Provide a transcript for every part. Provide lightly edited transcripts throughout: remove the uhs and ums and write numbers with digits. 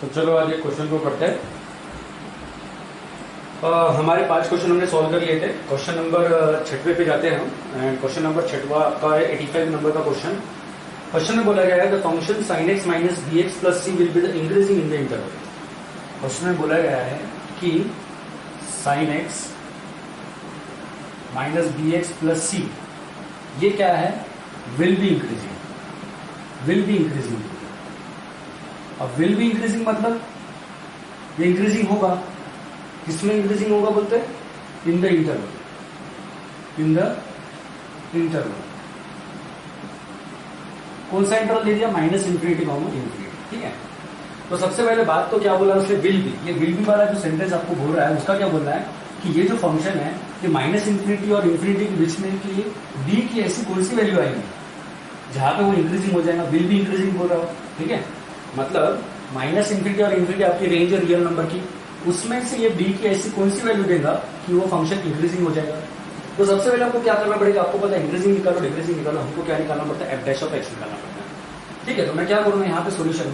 तो चलो आज एक क्वेश्चन को पढ़ते हैं। हमारे 5 क्वेश्चन हमने सॉल्व कर लिए थे। क्वेश्चन नंबर 6वें पे जाते हैं हम। एंड क्वेश्चन नंबर 6वां आपका है 85 नंबर का क्वेश्चन। क्वेश्चन में बोला गया है the function sin x minus b x plus c will be the increasing in the interval. Question में बोला गया है कि sin x minus b x plus c ये क्या है, will be increasing. Will be increasing, अब विल बी इंक्रीजिंग मतलब ये इंक्रीजिंग होगा। किसमें इंक्रीजिंग होगा बोलते हैं? In the interval. In the interval कौन सा इंटरवल दे दिया? Minus infinity comma infinity. ठीक है, तो सबसे पहले बात तो क्या बोला उसने? Will be. ये विल बी वाला जो सेंटेंस आपको बोल रहा है उसका क्या बोल रहा है कि ये जो फंक्शन है ये माइनस इंफिनिटी और इंफिनिटी के बीच में की बी की ऐसी कौन सी वैल्यू आएगी जहां पे वो इंक्रीजिंग हो जाएगा। विल बी इंक्रीजिंग बोल रहा हो। ठीक है, मतलब माइनस इंफिनिटी और इंफिनिटी आपकी रेंज है रियल नंबर की, उसमें से ये बी की ऐसी कौन सी वैल्यू देगा कि वो फंक्शन इंक्रीजिंग हो जाएगा। तो सबसे पहले आपको क्या करना पड़ेगा? आपको पता है इंक्रीजिंग निकालो डिक्रीजिंग निकालो, हमको क्या निकालना पड़ता है? एफ डैश ऑफ एक्स निकालना पड़ता है। ठीक है, तो मैं क्या करूंगा यहाँ पे सोल्यूशन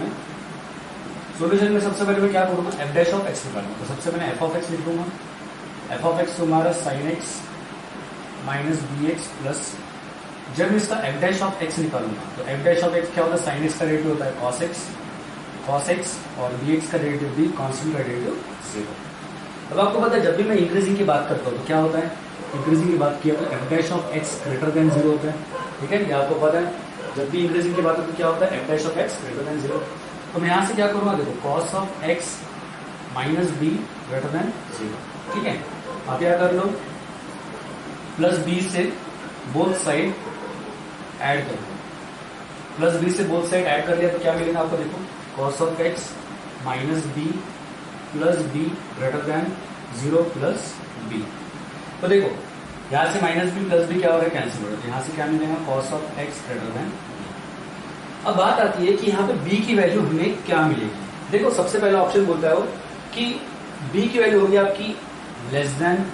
में सबसे पहले मैं क्या करूंगा? एफ डैश ऑफ एक्स निकालूंगा। तो सबसे मैंने एफ ऑफ एक्स लिख दूंगा। एफ ऑफ एक्स तुम्हारा sine x minus b x plus, जब इसका एफ डैश ऑफ एक्स निकालूंगा तो एफ डैश ऑफ एक्स क्या होता है? साइन एक्स का डेरिवेटिव होता है कॉस एक्स और बी एक्स का डेरिवेटिव भी कांस्टेंट का डेरिवेटिव 0। अब आपको पता है जब भी मैं इंक्रीजिंग की बात करता हूँ तो क्या होता है? इंक्रीजिंग की बात किया तो F dash of x greater than 0 होता है। ठीक है, ये आपको पता है जब भी इंक्रीजिंग की बात होती है तो क्या होता है? F dash of x greater than 0। तो मैं यहां से क्या करूंगा? देखो cos of x minus b greater than 0। ठीक है, आप क्या कर लो? प्लस बी से बोथ साइड ऐड कर लो। प्लस बी से बोथ साइड ऐड कर लिया तो क्या मिलेगा आपको? देखो cos of x minus b plus b greater than 0 plus b. तो देखो यहां से माइनस बी प्लस बी क्या हो रहा है? कैंसिल हो रहा है। यहां से क्या मिलेगा? Cos of x greater then. अब बात आती है कि यहाँ पे b की वैल्यू हमें क्या मिलेगी। देखो सबसे पहला ऑप्शन बोलता है वो कि b की वैल्यू होगी आपकी लेस देन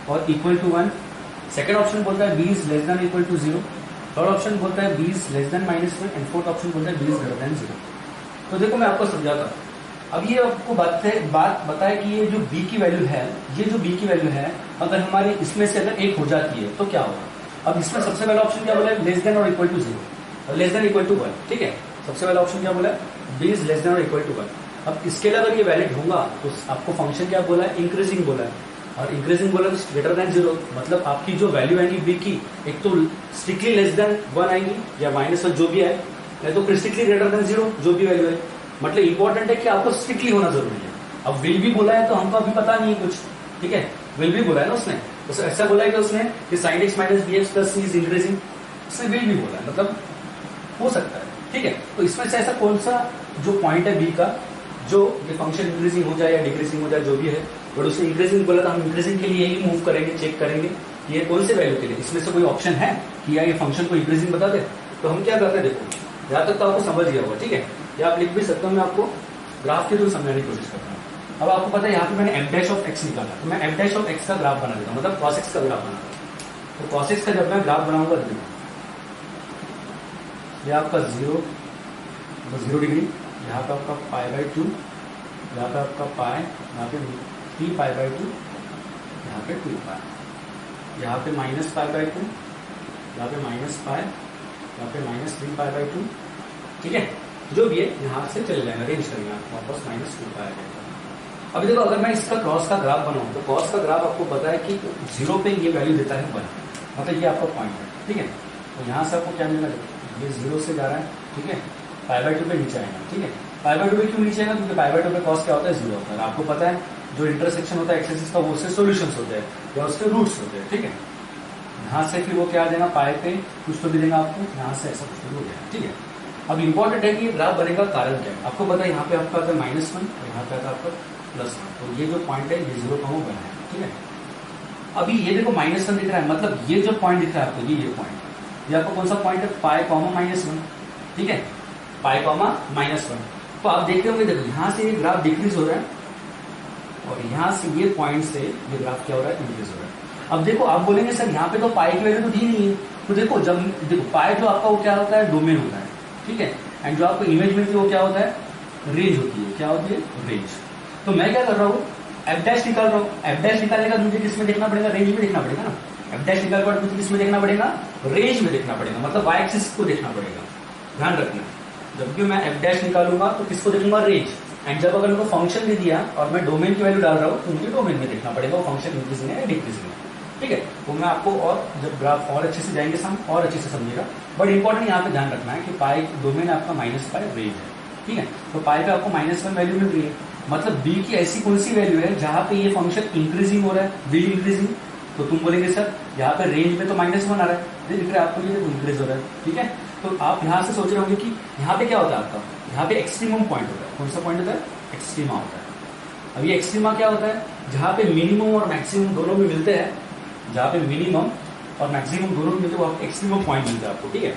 और इक्वल टू 1। सेकेंड ऑप्शन बोलता है b is less than equal to 0। Third option बोलता है b is less than -1 and fourth option बोलता है b इज ग्रेटर देन 0। तो देखो मैं आपको समझाता हूँ। अब ये आपको बात बताए कि ये जो b की वैल्यू है, ये जो b की वैल्यू है अगर हमारी इसमें से अगर एक हो जाती है तो क्या होगा? अब इसमें सबसे पहला ऑप्शन क्या बोला है? लेस देन और इक्वल टू 0 और लेस देन इक्वल टू 1। ठीक है, सबसे पहला ऑप्शन क्या बोला है? b इज लेस देन और इक्वल टू 1। अब इसके लिए अगर ये वैलिड होगा तो आपको फंक्शन क्या बोला है? इंक्रीजिंग बोला है, और इंक्रीजिंग बोला तो ग्रेटर देन 0, मतलब आपकी जो वैल्यू आएंगी b की एक तो स्ट्रिक्टली लेस देन 1 आएंगी या -1 जो भी है, या तो स्ट्रिक्टली ग्रेटर देन 0 जो भी वैल्यू है। मतलब इंपॉर्टेंट है कि आपको स्ट्रिक्टली होना जरूरी है। अब विल भी बोला है तो हमको अभी पता नहीं है कुछ। ठीक है, विल भी बोला है ना उसने, तो ऐसा बोला है कि उसने कि sine x minus b x plus c is increasing, उसने विल भी बोला है, मतलब हो सकता है। ठीक है, तो इसमें से ऐसा कौन सा जो पॉइंट है बी का जो ये फंक्शन इंक्रीजिंग हो जाए या डिक्रीजिंग हो जाए जो भी है, बट उसने इंक्रीजिंग बोला तो हम इंक्रीजिंग के लिए ही मूव करेंगे, चेक करेंगे ये कौन से वैल्यू के लिए। इसमें से कोई ऑप्शन है कि यार ये फंक्शन को इंक्रीजिंग बता दे, तो हम क्या करते हैं? देखो यहाँ तक तो आपको समझ गया होगा। ठीक है, या आप लिख भी सकते हो, मैं आपको ग्राफ के थ्रू समझाने की कोशिश करता हूँ। अब आपको पता है यहाँ पे मैंने एफ डैश ऑफ एक्स निकाला, तो मैं एफ डैश ऑफ एक्स का ग्राफ बना देता हूँ, मतलब कॉस एक्स का ग्राफ बना देता हूँ। तो कॉस एक्स का जब मैं ग्राफ बनाऊंगा देखो ये आपका 0 डिग्री, यहाँ पे आपका π/2, यहाँ पे आपका पाई, यहाँ पे 3π/2, यहाँ पे 2π, यहाँ पे -π/2, यहाँ पे -π, यहाँ पे -3π/2। ठीक है, जो भी है यहाँ से चले जाएगा, रेंज करेंगे वापस -2π आ जाएगा। अभी देखो अगर मैं इसका क्रॉस का ग्राफ बनाऊं तो क्रॉस का ग्राफ आपको पता है कि 0 पे ये वैल्यू देता है 1, मतलब ये आपका पॉइंट है। ठीक है, तो यहाँ से आपको क्या मिलेगा? ये 0 से जा रहा है। ठीक है, π/2 पे नीचे आएगा। ठीक है, π/2 पे क्यों नीचे आएगा? क्योंकि π/2 पे कॉस क्या होता है? 0 होता है। आपको पता है जो इंटरसेक्शन होता है एक्सिस का वो उससे सोल्यूशन होते हैं या उसके रूट्स होते हैं। ठीक है, यहाँ से फिर वो क्या आ जाएगा? पाए पे कुछ तो मिलेगा आपको, यहाँ से ऐसा कुछ तो हो जाएगा। ठीक है, अब इंपॉर्टेंट है कि ये ग्राफ बनेगा कारण क्या है? आपको पता है यहाँ पे आपका आता है -1 और यहाँ पे आता है आपका +1, तो ये जो पॉइंट है ये 0 बना है। ठीक है, अभी ये देखो -1 दिख रहा है, मतलब ये जो पॉइंट दिख रहा है आपको ये पॉइंट, ये आपको कौन सा पॉइंट है? π, -1। ठीक है, π, -1। तो आप देख रहे होंगे, देखो यहाँ से ये ग्राफ डिक्रीज हो रहा है और यहाँ से ये पॉइंट से ये ग्राफ क्या हो रहा है? इंक्रीज हो रहा है। अब देखो आप बोलेंगे सर यहाँ पे तो पाई की वैल्यू तो दी नहीं है, तो देखो जब देखो पाई जो आपका वो क्या होता है? डोमेन होता है। ठीक है, एंड जो आपको इमेज मिलती है वो क्या होता है? रेंज होती है। क्या होती है? रेंज। तो मैं क्या कर रहा हूँ, एफ डैश निकाल रहा हूँ। एफ डैश निकालने का मुझे किसमें देखना पड़ेगा? रेंज में देखना पड़ेगा ना। एफ डैश निकाल कर मुझे किसमें देखना पड़ेगा? रेंज में देखना पड़ेगा, मतलब वाई एक्सिस को देखना पड़ेगा। ध्यान रखना, जब भी मैं एफ डैश निकालूंगा तो किसको देखूंगा? रेंज। एंड जब अगर मेरे को फंक्शन दे दिया और मैं डोमेन की वैल्यू डाल रहा हूँ तो मुझे डोमेन में देखना पड़ेगा वो फंक्शन इंक्रीजिंग है या डिक्रीजिंग है। ठीक है, तो मैं आपको और जब ग्राफ और अच्छे से जाएंगे और अच्छे से समझेगा। बट इंपॉर्टेंट यहाँ पे ध्यान रखना है कि पाई डोमेन आपका -पाई रेंज है। ठीक है, तो पाई पे आपको -1 वैल्यू मिल रही है, मतलब बी की ऐसी कौन सी वैल्यू है जहां पे ये फंक्शन इंक्रीजिंग हो रहा है, बी इंक्रीजिंग। तो तुम बोलेंगे सर यहाँ पे रेंज में तो -1 आ रहा है, दिख रहा है आपको, ये इंक्रीज हो रहा है। ठीक है, तो आप यहाँ से सोच रहे होंगे कि यहाँ पे क्या होता है आपका, यहाँ पे एक्सट्रीमम पॉइंट होता है। कौन सा पॉइंट होता है? एक्सट्रीमा होता है। अब ये एक्सट्रीमा क्या होता है? जहां पे मिनिमम और मैक्सिमम दोनों में मिलते हैं, जहां पे मिनिमम और मैक्सिमम दोनों में मिलते हैं, वो एक्सट्रीमम पॉइंट मिलता है आपको। ठीक है,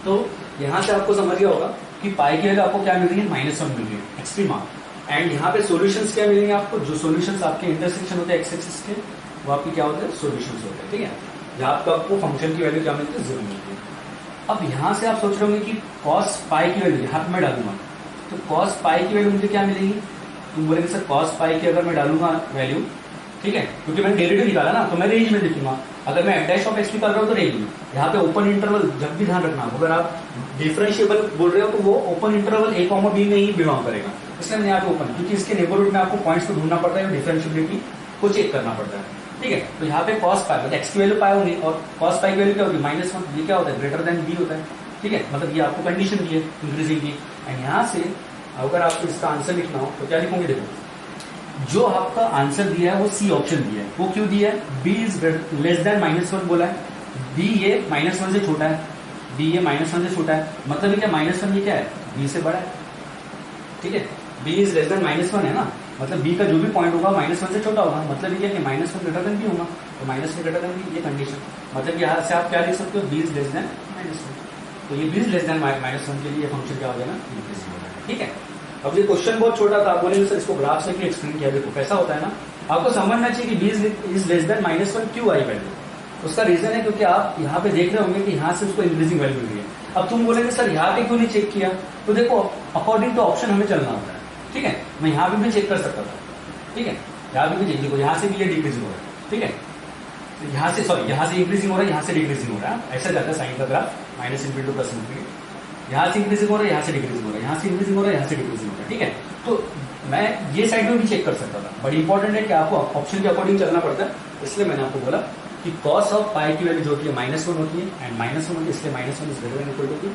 तो यहां से आपको समझ गया होगा कि पाई की वैल्यू आपको क्या मिल रही है? -1 मिल रही है, एक्सट्रीमा। एंड यहाँ पे सॉल्यूशंस क्या मिलेंगे आपको? जो सॉल्यूशंस आपके इंटरसेक्शन होते हैं एक्स एक्सिस के, वो आपके क्या होते हैं? सॉल्यूशंस होते हैं। ठीक है, जहां पे आपको फंक्शन की वैल्यू क्या मिलती है? 0 मिलती है। अब यहां से आप सोच रहे होंगे कि कॉस पाई की वैल्यू यहाँ पे मैं डालूंगा, तो कॉस पाई की वैल्यू मुझे क्या मिलेगी? तुम बोलेंगे सर कॉस पाई की अगर मैं डालूंगा वैल्यू, ठीक है, क्योंकि मैंने डेरिवेटिव निकाला ना, तो मैं रेंज में लिखूंगा। अगर मैं एफ डैश ऑफ एक्स निकाल रहा हूँ तो रेंज में। यहाँ पे ओपन इंटरवल, जब भी ध्यान रखना, अगर आप डिफरेंशिएबल बोल रहे हो तो वो ओपन इंटरवल ए कॉमा बी में ही बिलोंग करेगा, इसलिए मैंने यहाँ पे ओपन, क्योंकि इसके नेबरहुड में आपको पॉइंट्स को ढूंढना पड़ता है, डिफरेंशिएबिलिटी को चेक करना पड़ता है। ठीक है, तो यहाँ पे कॉस पाई मतलब एक्स की वैल्यू पाई होगी और कॉस पाई की वैल्यू क्या होगी? -1। ये क्या होता है? ग्रेटर देन बी होता है। ठीक है, मतलब ये आपको कंडीशन दी है इंक्रीजिंग की। एंड यहाँ से अगर आपको इसका आंसर लिखना हो तो क्या लिखोगे? देखो, जो आपका आंसर दिया है वो सी ऑप्शन दिया है। वो क्यों दिया है? बी इज लेस देन -1 बोला है, बी ये -1 से छोटा है, बी ये -1 से छोटा है, मतलब ये क्या -1 ये क्या है? बी से बड़ा है। ठीक है, बी इज लेस देन -1 है ना, मतलब बी का जो भी पॉइंट होगा -1 से छोटा होगा, मतलब ये क्या कि -1 ग्रेटर देन बी होगा, तो -1 ग्रेटर देन बी, ये कंडीशन। मतलब यहाँ से आप क्या लिख सकते हो? B is less than -1। तो ये बी इज लेस देन -1 के लिए फंक्शन क्या हो जाएगा? इंक्रीजिंग हो जाएगा। ठीक है, अब ये क्वेश्चन बहुत छोटा था, आप बोलेंगे सर इसको ग्राफ से क्यों एक्सप्लेन किया? देखो कैसा होता है ना, आपको समझना चाहिए कि बी इज लेस देन -1 क्यों आई वैल्यू। उसका रीजन है क्योंकि आप यहाँ पे देख रहे होंगे कि यहाँ से उसको इंक्रीजिंग वैल्यू मिल रही है। अब तुम बोलेंगे सर यहाँ पे क्यों नहीं चेक किया? तो देखो अकॉर्डिंग टू ऑप्शन हमें चलना होता है। ठीक है, मैं यहाँ पे भी चेक कर सकता था। ठीक है, यहाँ पे भी चेक, देखो यहाँ से भी ये डिक्रीजिंग हो रहा है। ठीक है, यहाँ से सॉरी यहाँ से इंक्रीजिंग हो रहा है, यहाँ से डिक्रीजिंग हो रहा है, ऐसा जाता है साइन का ग्राफ, -∞ प्लस ∞। यहाँ से इंक्रीजिंग हो रहा है, यहाँ से डिक्रीजिंग हो रहा है, यहाँ से इंक्रीजिंग हो रहा है, यहाँ से डिक्रीजिंग हो रहा है। ठीक है, तो मैं ये साइड में भी चेक कर सकता था, बट इंपॉर्टेंट है कि आपको ऑप्शन के अकॉर्डिंग चलना पड़ता है। इसलिए मैंने आपको बोला कि कॉस ऑफ पाई की वैल्यू जो होती है -1 होती है, एंड -1 होती है, इसलिए -1 is greater than equal to.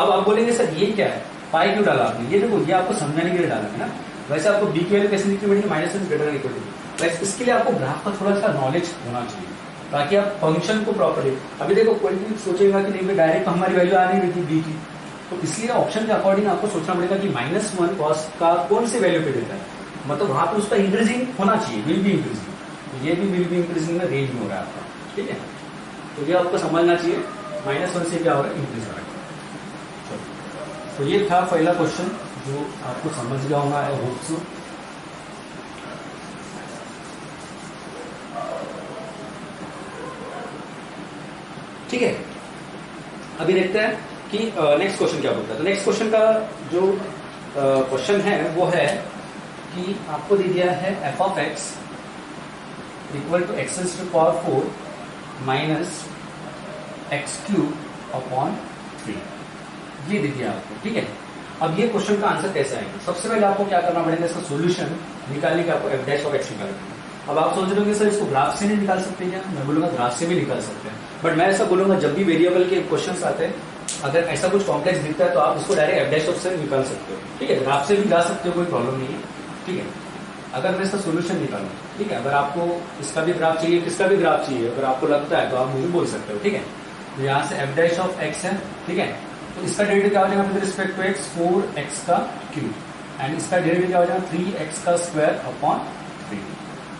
अब आप बोलेंगे सर ये क्या है? पाई क्यों डाला आपने? ये देखो, ये आपको समझाने के लिए डाला है ना। वैसे आपको बी की वैल्यू कैसे लिखनी पड़ेगी? -1 ग्रेटर देन इक्वल टू। वैसे इसके लिए आपको ग्राफ का थोड़ा सा नॉलेज होना चाहिए, ताकि आप फंक्शन को प्रॉपरली, अभी देखो कोई भी सोचेगा कि नहीं डायरेक्ट हमारी वैल्यू आ नहीं रही थी बी की, तो इसलिए ऑप्शन के अकॉर्डिंग आपको सोचना पड़ेगा कि -1 कॉस का कौन से वैल्यू पे देता है, मतलब वहां पे उसका इंक्रीजिंग होना चाहिए, विल बी इंक्रीजिंग। ये भी विल बी इंक्रीजिंग में रेंज में हो रहा है आपका। ठीक है, तो ये आपको समझना चाहिए, -1 से क्या हो रहा है? इंक्रीज हो रहा है। तो ये था पहला क्वेश्चन जो आपको समझ गया होगा, आई होप सो। ठीक है, अभी देखते हैं कि नेक्स्ट क्वेश्चन क्या बोलता है। तो नेक्स्ट क्वेश्चन का जो क्वेश्चन है वो है कि आपको दे दिया है f of x equal to x to power 4 minus x cube upon 3, ये दे दिया आपको। ठीक है, अब ये क्वेश्चन का आंसर कैसे आएगा? सबसे पहले आपको क्या करना पड़ेगा? इसका सोल्यूशन निकालने के आपको f डैश ऑफ x निकालना है। अब आप सोच रहे होंगे सर इसको ग्राफ से नहीं निकाल सकते क्या? मैं बोलूंगा ग्राफ से भी निकाल सकते हैं, बट मैं ऐसा बोलूंगा जब भी वेरिएबल के क्वेश्चंस आते हैं, अगर ऐसा कुछ कॉम्प्लेक्स दिखता है तो आप इसको डायरेक्ट एफ डैश ऑफ से निकाल सकते हो। ठीक है, ग्राफ से भी जा सकते हो, कोई प्रॉब्लम नहीं है। ठीक है, अगर मैं इसका सोल्यूशन निकालूं, ठीक है, अगर आपको इसका भी ग्राफ चाहिए, किसका भी ग्राफ चाहिए, अगर आपको लगता है तो आप मुझे बोल सकते हो। ठीक है, तो यहाँ से एफ डैश ऑफ एक्स है। ठीक है, तो इसका डेरिवेटिव क्या हो जाएगा with respect to x? 4x का क्यूब, एंड इसका डेरिवेटिव क्या हो जाएगा? 3x का स्क्वायर अपॉन 3।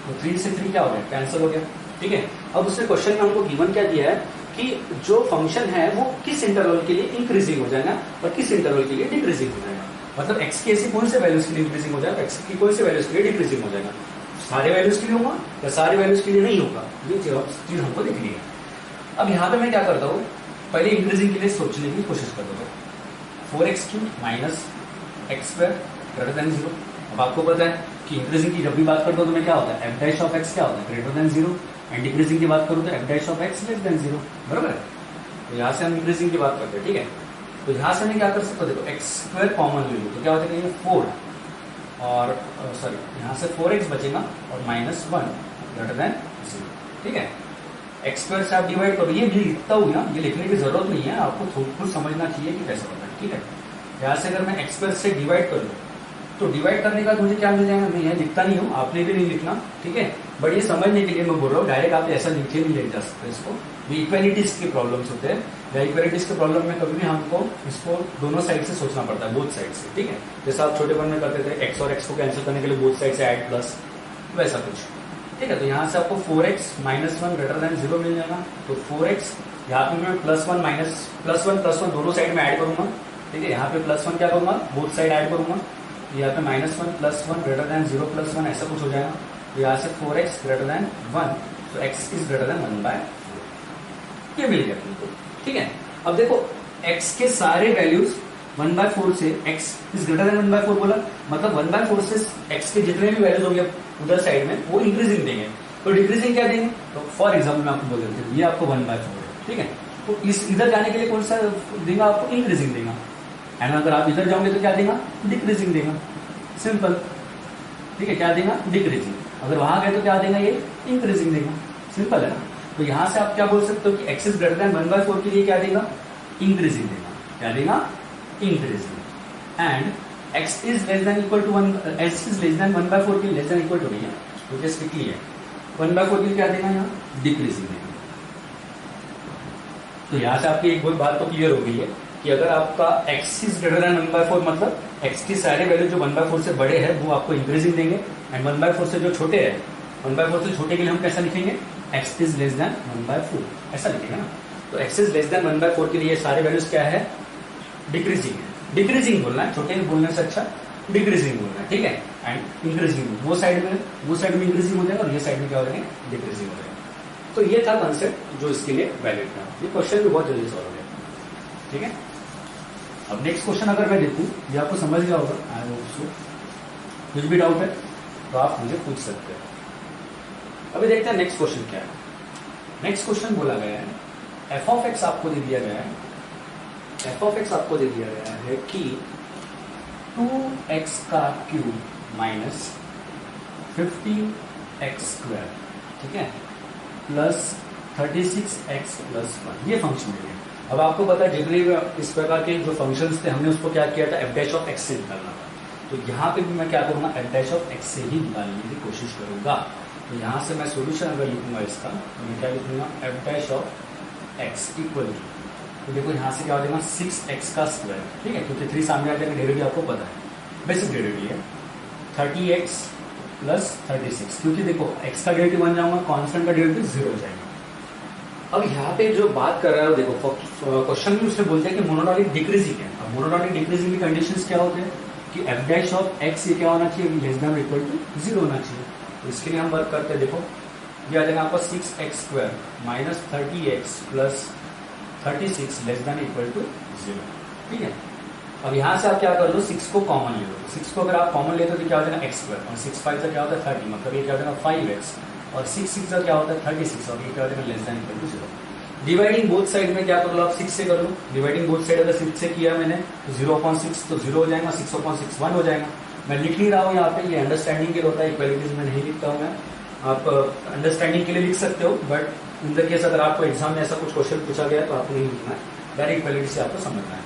तो 3 से 3 क्या हो गया? कैंसिल हो गया। ठीक है, अब उसने क्वेश्चन में हमको गिवन क्या दिया है कि जो फंक्शन है वो किस इंटरवल के लिए इंक्रीजिंग हो जाएगा और किस इंटरवल के लिए डिक्रीजिंग हो जाएगा, मतलब x की ऐसी कौन से वैल्यूज के लिए इंक्रीजिंग हो जाएगा, x की कौन से वैल्यूज के लिए डिक्रीजिंग हो जाएगा, सारे वैल्यूज के लिए होगा या सारे वैल्यूज के लिए नहीं होगा, ये चीज हमको देखनी है। अब यहाँ पे मैं क्या करता हूँ, पहले इंक्रीजिंग के लिए सोचने की कोशिश करता हूँ। 4x cube minus x square greater than zero. अब आपको पता है कि इंक्रीजिंग की जब भी बात करते हो तो मैं क्या होता है एफ डैश ऑफ एक्स क्या होता है greater than zero, and decreasing की बात करूँ तो F dash of x less than zero, बराबर है। तो यहाँ से हम इंक्रीजिंग की बात करते हैं, ठीक है। तो यहाँ से मैं क्या कर सकता हूँ, देखो एक्स स्क्वायर कॉमन ले लूँ तो क्या होता है कि ये 4 और सॉरी यहाँ से 4x बचेगा और -1 ग्रेटर देन जीरो, ठीक है। एक्स स्क्वायर से आप डिवाइड करो, ये भी लिखता हूँ ना, ये लिखने की जरूरत नहीं है, आपको खुद समझना चाहिए कि कैसे होता है, ठीक है। यहाँ से अगर मैं एक्स स्क्वायर से डिवाइड कर लूँ तो डिवाइड करने का मुझे क्या मिल जाएगा, मैं यहाँ लिखता नहीं हूँ, आपने भी नहीं लिखना, ठीक है। बट ये समझने के लिए मैं बोल रहा हूँ, डायरेक्ट आप ऐसा नीचे नहीं ले जा सकते इसको। ये इक्वेलिटीज के प्रॉब्लम्स होते हैं, या इक्वेलिटीज के प्रॉब्लम में कभी भी हमको इसको दोनों साइड से सोचना पड़ता है, बोथ साइड से, ठीक है। जैसे आप छोटे वन में करते थे एक्स और एक्स को कैंसिल करने के लिए बोथ साइड से ऐड प्लस, वैसा कुछ, ठीक है। तो यहाँ से आपको 4x -1 ग्रेटर देन जीरो मिल जाएगा। तो 4x यहाँ पे मैं +1 दोनों साइड में ऐड करूंगा, ठीक है। यहाँ पे +1 क्या करूंगा, बोथ साइड ऐड करूंगा। यहाँ पे -1 +1 ग्रेटर देन 0 +1 ऐसा कुछ हो जाएगा। तो यहाँ से 4x ग्रेटर देन 1, तो x इज ग्रेटर देन 1/4, ये मिल गया तुमको, ठीक है। अब देखो x के सारे वैल्यूज 1/4 से x इज ग्रेटर देन 1/4 बोला, मतलब 1/4 से x के जितने भी वैल्यूज होंगे उधर साइड में वो इंक्रीजिंग देंगे। तो डिक्रीजिंग क्या देंगे, तो फॉर एग्जाम्पल मैं आपको बोल देता हूँ, ये आपको 1/4 है, ठीक है। तो इस इधर जाने के लिए कौन सा देगा, आपको इंक्रीजिंग देगा। एंड अगर आप इधर जाओगे तो क्या देगा, डिक्रीजिंग देगा, सिंपल, ठीक है। क्या देगा, डिक्रीजिंग। अगर वहां गए तो क्या देगा, ये इंक्रीजिंग देगा, सिंपल है ना। तो यहां से आप क्या बोल सकते हो कि x इज ग्रेटर देन 1/4 के लिए क्या देगा, इंक्रीजिंग देगा। क्या देगा, increasing. And x is less than equal to 1, x is less than 1/4 के लिए लेस देन इक्वल टू नहीं है, तो जस्ट लिखी है 1/4 के लिए क्या देगा, यहाँ डिक्रीजिंग देगा। तो यहां से आपकी एक बात तो क्लियर हो गई है कि अगर आपका x इज ग्रेटर देन 1/4 मतलब x की सारे वैल्यू जो 1/4 से बड़े हैं वो आपको इंक्रीजिंग देंगे, एंड 1/4 से जो छोटे हैं, 1/4 से छोटे के लिए हम कैसा लिखेंगे, x इज लेस देन 1/4 ऐसा लिखेंगे ना। तो x इज लेस देन 1/4 के लिए सारे वैल्यूज क्या है, डिक्रीजिंग है। डिक्रीजिंग बोलना है, छोटे बोलने से अच्छा डिक्रीजिंग बोलना है, ठीक है। एंड इंक्रीजिंग वो साइड में इंक्रीजिंग हो जाएगा और ये साइड में क्या हो जाएगा, डिक्रीजिंग हो जाएगा। तो ये था कंसेप्ट जो इसके लिए वैलिड था। ये क्वेश्चन भी बहुत जल्दी सॉल्व हो गया, ठीक है। अब नेक्स्ट क्वेश्चन अगर मैं देखूं, ये आपको समझ गया होगा, आई होप सो। कुछ भी डाउट है तो आप मुझे पूछ सकते हैं। अभी देखते हैं नेक्स्ट क्वेश्चन क्या है। नेक्स्ट क्वेश्चन बोला गया है f ऑफ एक्स आपको दे दिया गया है, f ऑफ एक्स आपको दे दिया गया है कि 2x का क्यूब माइनस 15x², ठीक है, प्लस 36x + 1, ये फंक्शन है। अब आपको पता है जितने इस प्रकार के जो फंक्शंस थे हमने उसको क्या किया था, f' ऑफ x से निकालना था। तो यहाँ पे भी मैं क्या करूंगा, f' ऑफ x से ही निकालने की कोशिश करूंगा। तो यहाँ से मैं सोल्यूशन अगर लिखूंगा इसका, तो मैं क्या लिखूंगा, f' ऑफ x इक्वल, तो देखो यहाँ से क्या हो जाएगा 6x², ठीक है, क्योंकि 3 सामने आ जाएगा, डेरिवेटिव आपको पता है, बेसिक डेरिवेटिव है 30x + 36, क्योंकि देखो x का डेरिवेटिव बन जाऊंगा, कांस्टेंट का डेरिवेटिव 0 हो जाएगा। अब यहाँ पे जो बात कर रहा है देखो क्वेश्चन में उसने बोलते हैं कि मोनोटोनिक डिक्रीजिंग है। अब मोनोटोनिक डिक्रीजिंग की कंडीशंस क्या होते हैं कि f' ऑफ x ये क्या होना चाहिए, लेस देन इक्वल टू 0 होना चाहिए। तो इसके लिए हम वर्क करते हैं, देखो ये आ जाएगा आपका 6x² minus 30x + 36 less than equal to 0, ठीक है। अब यहाँ से आप क्या कर लो, 6 को कॉमन ले लो। 6 को अगर आप कॉमन लेते हो तो क्या हो जाएगा x² और 6 5 से क्या होता है 30, मतलब ये क्या हो जाएगा 5x, और 6 6 का क्या होता है 36, और ये क्या हो जाएगा less than equal to 0। Dividing both side में क्या कर लो, आप 6 से कर लो। डिवाइडिंग बोथ साइड अगर 6 से किया मैंने तो 0/6 तो 0 हो जाएगा, 6/6 1 हो जाएगा। मैं लिख नहीं रहा हूँ यहाँ पे, ये अंडरस्टैंडिंग के लिए होता है, इक्वालिटीज में नहीं लिखता हूँ मैं। आप अंडरस्टैंडिंग के लिए लिख सकते हो, बट इन द केस अगर आपको एग्जाम में ऐसा कुछ क्वेश्चन पूछा गया तो आपको नहीं लिखना है, डायरेक्ट इक्वालिटी से आपको समझना है।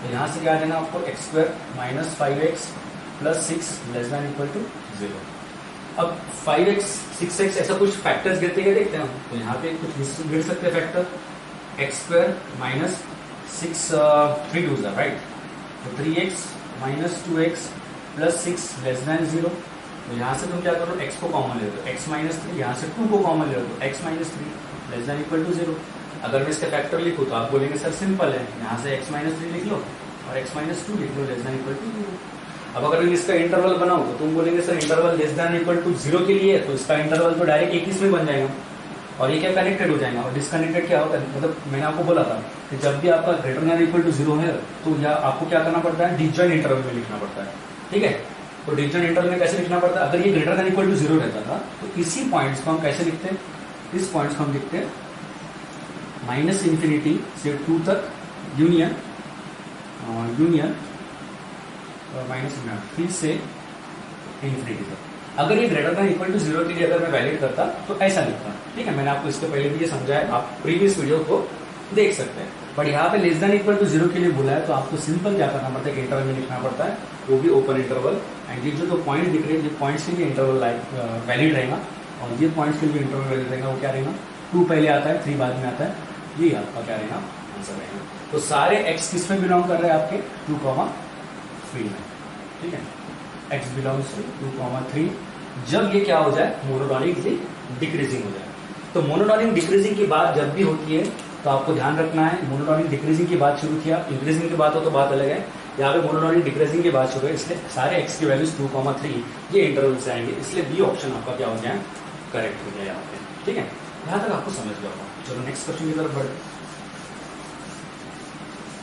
तो यहाँ से क्या आ जाएगा आपको x² minus 5x + 6 less than equal to 0। अब 5x 6x ऐसा कुछ फैक्टर्स गिरते हैं, देखते हैं हम। तो यहाँ पे कुछ गिर सकते हैं फैक्टर, x² माइनस 6 3 2 राइट, तो 3x minus 2x + 6 less then 0। तो यहाँ से तुम क्या करो, x को कॉमन ले लो, x - 3, यहाँ से 2 को कॉमन ले लो, तो x - 3 less than equal to 0। अगर मैं इसका फैक्टर लिखूँ तो आप बोलेंगे सर सिंपल है, यहाँ से x - 3 लिख लो और x - 2 लिख लो लेस देन इक्वल टू 0। अब अगर मैं इसका इंटरवल बनाऊं तो तुम बोलेंगे sir interval less than equal to 0 के लिए, तो इसका इंटरवल तो डायरेक्ट 21 में बन जाएगा। और ये क्या कनेक्टेड हो जाएगा, और डिसकनेक्टेड क्या होता है, मतलब मैंने आपको बोला था कि जब भी आपका ग्रेटर देन इक्वल टू 0 है तो या आपको क्या करना पड़ता है, डिसजॉइंट इंटरवल में लिखना पड़ता है। ठीक है, तो डिसजॉइंट इंटरवल में कैसे लिखना पड़ता है, अगर ये ग्रेटर देन इक्वल टू 0 रहता था तो इसी पॉइंट्स को हम कैसे लिखते हैं, इस पॉइंट्स को हम लिखते हैं -इंफिनिटी से 2 तक यूनियन -3 से इंफिनिटी तक। अगर ये ग्रेटर देन इक्वल टू 0 के लिए अगर मैं वैलिड करता तो ऐसा लिखता। ठीक है, मैंने आपको इसके पहले भी ये समझाया, आप प्रीवियस वीडियो को देख सकते हैं। बट यहाँ पे लेस देन इक्वल टू 0 के लिए बोला है तो आपको सिंपल क्या करना पड़ता है कि इंटरवल में लिखना पड़ता है, वो भी ओपन इंटरवल। एंड ये जो पॉइंट दिख रहे हैं, ये पॉइंट्स के लिए इंटरवल वैलिड रहेगा, और ये पॉइंट्स के लिए इंटरवल वैलिड रहेगा। वो क्या रहेगा, 2 पहले आता है, 3 बाद में आता है, ये आपका क्या रहेगा, आंसर रहेगा। तो सारे एक्स किस में बिलोंग कर रहे हैं, आपके 2,3 में। ठीक है, एक्स बिलोंग्स टू 2,3 जब ये क्या हो जाए, मोनोटोनिक डिक्रीजिंग हो जाए। तो मोनोटोनिक डिक्रीजिंग की बात जब भी होती है तो आपको ध्यान रखना है, मोनोटोनिक डिक्रीजिंग की बात शुरू किया, इंक्रीजिंग की बात हो तो बात अलग है। यहाँ पे मोनोटोनिक डिक्रीजिंग की बात शुरू है, इसलिए सारे एक्स की वैल्यूज 2,3 ये इंटरवल से आएंगे, इसलिए बी ऑप्शन आपका क्या हो गया, करेक्ट हो गया यहाँ पे। ठीक है, यहाँ तक आपको समझ गया होगा। चलो नेक्स्ट क्वेश्चन की तरफ बढ़े।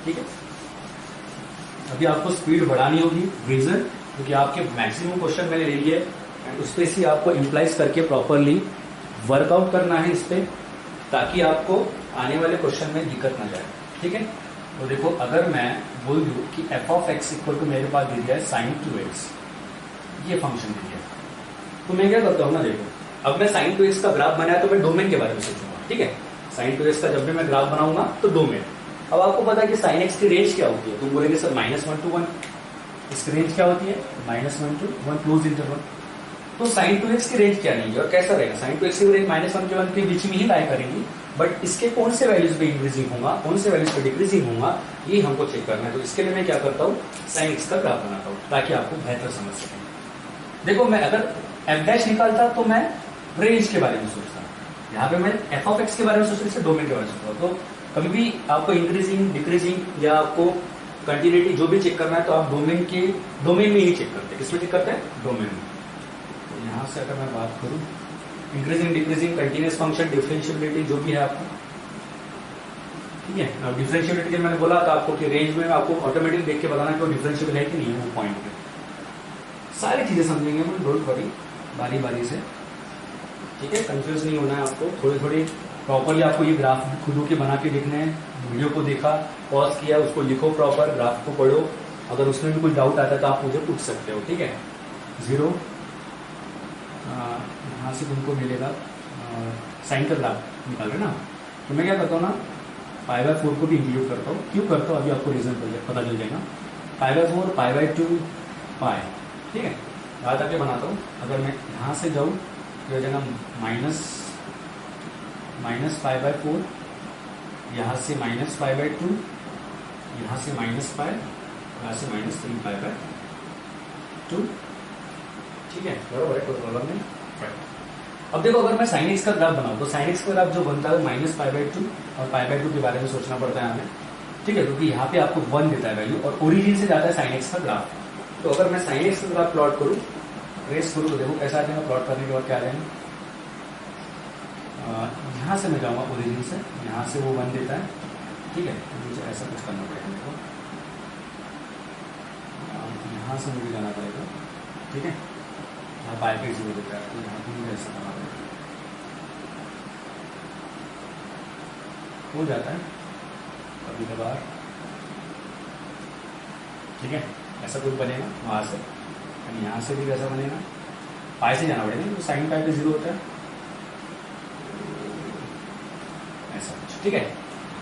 ठीक है, अभी आपको स्पीड बढ़ानी होगी, रीजन क्योंकि आपके मैक्सिमम क्वेश्चन मैंने ले लिए एंड उस पर से आपको इम्प्लाइज करके प्रॉपरली वर्कआउट करना है इस पे, ताकि आपको आने वाले क्वेश्चन में दिक्कत ना जाए। ठीक है, तो देखो अगर मैं बोल दूं कि f of x equal to मेरे पास दे दिया है sin 2x, ये फंक्शन दे दिया, तो मैं क्या करता हूँ ना, देखो अब मैं sin 2x का ग्राफ बनाया तो मैं डोमेन के बारे में सोचूंगा। ठीक है, sin 2x का जब भी मैं ग्राफ बनाऊंगा तो डोमेन। अब आपको पता है कि sin x की रेंज क्या होती है, तुम बोलेंगे सर -1 to 1, इसकी रेंज क्या होती है, -1 to 1 क्लोज इंटरवल। तो sin 2x की रेंज क्या रहेगी और कैसा रहेगा, sin 2x की रेंज -1 के 1 के बीच में ही लाई करेंगी, बट इसके कौन से वैल्यूज पे इंक्रीजिंग होगा, कौन से वैल्यूज पे डिक्रीजिंग होगा, ये हमको चेक करना है। तो इसके लिए मैं क्या करता हूँ, sin x का ग्राफ बनाता हूँ ताकि आपको बेहतर समझ सकें। देखो मैं अगर f डैश निकालता तो मैं रेंज के बारे में सोचता, यहाँ पे मैं f ऑफ x के बारे में सोचता, इससे डोमेन के बारे में सोचता। तो कभी भी आपको इंक्रीजिंग डिक्रीजिंग या आपको कंटिन्यूटी जो भी चेक करना है तो आप डोमेन में ही चेक करते हैं। किसमें चेक करते हैं, डोमेन में। तो यहाँ से अगर मैं बात करूँ, increasing decreasing continuous function differentiability जो भी है आपको, ठीक है। अब डिफरेंशिएबिलिटी मैंने बोला था आपको कि रेंज में आपको ऑटोमेटिक देख के बताना कि वो डिफरेंशिएबल है कि नहीं है, वो पॉइंट पे सारी चीजें समझेंगे हम, डोंट वरी, बारी बारी से। ठीक है, कंफ्यूज नहीं होना है आपको, थोड़ी थोड़ी प्रॉपरली आपको ये ग्राफ खुद के बना के लिखने हैं। वीडियो को देखा, पॉज किया, उसको लिखो प्रॉपर, ग्राफ को पढ़ो, अगर उसमें भी कोई डाउट आता है तो आप मुझे पूछ सकते हो। ठीक है, 0 यहाँ से तुमको मिलेगा साइन का ग्राफ निकाल रहे ना, तो मैं क्या करता हूँ ना, π/4 को भी इंक्लूड करता हूँ। क्यों करता हूँ अभी आपको रीजन पता चल जाएगा। π/4 π/2 π, ठीक है, याद आके बनाता हूँ। अगर मैं यहाँ से जाऊँ तो हो जाएगा माइनस π/4, यहाँ से -π/2, यहाँ से -π, यहाँ से -3π/2। ठीक है, बराबर है, कोई प्रॉब्लम नहीं। अब देखो अगर मैं sin x का ग्राफ बनाऊँ तो sin x का ग्राफ जो बनता है -π/2 और π/2 के बारे में सोचना पड़ता है हमें। ठीक है, क्योंकि यहाँ पे आपको 1 देता है वैल्यू और ओरिजिन से जाता है sin x का ग्राफ। तो अगर मैं sin x का ग्राफ प्लॉट करूँ, ट्रेस करूँ, तो देखो कैसा आ जाएगा, प्लॉट करने के बाद क्या आ जाएगा। यहाँ से मैं जाऊँगा ओरिजिन से, यहाँ से वो 1 देता है। ठीक है, तो मुझे ऐसा कुछ करना पड़ेगा, देखो यहाँ से मुझे जाना पड़ेगा। ठीक है, यहाँ पाई पे 0 देता है, तो यहाँ पर मुझे ऐसा करना पड़ेगा, हो जाता है कभी कभार। ठीक है, ऐसा कुछ बनेगा वहाँ से, यहाँ से भी कैसा बनेगा, पाई से जाना पड़ेगा, तो साइन पाई पे 0 होता है, ऐसा कुछ। ठीक है,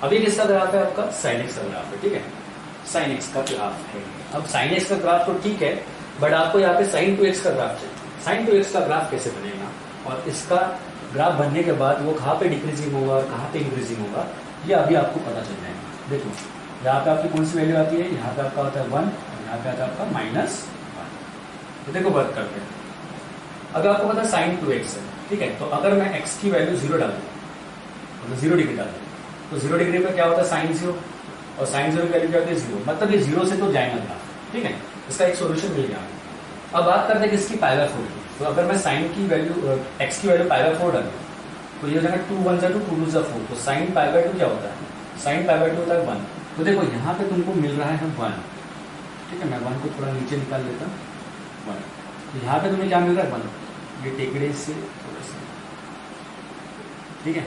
अब ये किसका ग्राफ है, आपका साइन एक्स का ग्राफ है। ठीक है, साइन एक्स का ग्राफ है। अब साइन एक्स का ग्राफ तो ठीक है, बट आपको यहाँ पे साइन 2x का ग्राफ चाहिए। साइन 2x का ग्राफ कैसे बनेगा और इसका ग्राफ बनने के बाद वो कहाँ पे डिक्रीजिंग होगा और कहाँ पे इंक्रीजिंग होगा, ये अभी आपको पता चल जाएगा। देखो यहाँ पे आपकी कौन सी वैल्यू आती है, यहाँ पे आपका होता है 1 और यहाँ पे आता है आपका -1। तो देखो वर्क करते हैं। अगर आपको पता है साइन 2x है, ठीक है, तो अगर मैं x की वैल्यू 0 डाल दूँ, मतलब 0 डिग्री डाल दूँ, तो 0 डिग्री पर क्या होता है साइन 0, और साइन 0 की वैल्यू क्या होती है 0, मतलब ये 0 से तो जाएगा ग्राफ। ठीक है, इसका एक सोल्यूशन मिल गया। अब बात करते हैं कि इसकी π/4 की। तो अगर मैं साइन की वैल्यू x की वैल्यू π/4 डालूँ तो ये हो जाएगा 2 1 2 2 2 4। तो साइन पाई बाय 2 क्या होता है, साइन पाई बाय 2 होता है 1। तो देखो यहाँ पे तुमको मिल रहा है 1, ठीक है। मैं 1 को थोड़ा नीचे निकाल लेता हूँ 1। तो यहाँ पे तुम्हें क्या मिल रहा है 1। ये टेकड़े से थोड़ा सा, ठीक है।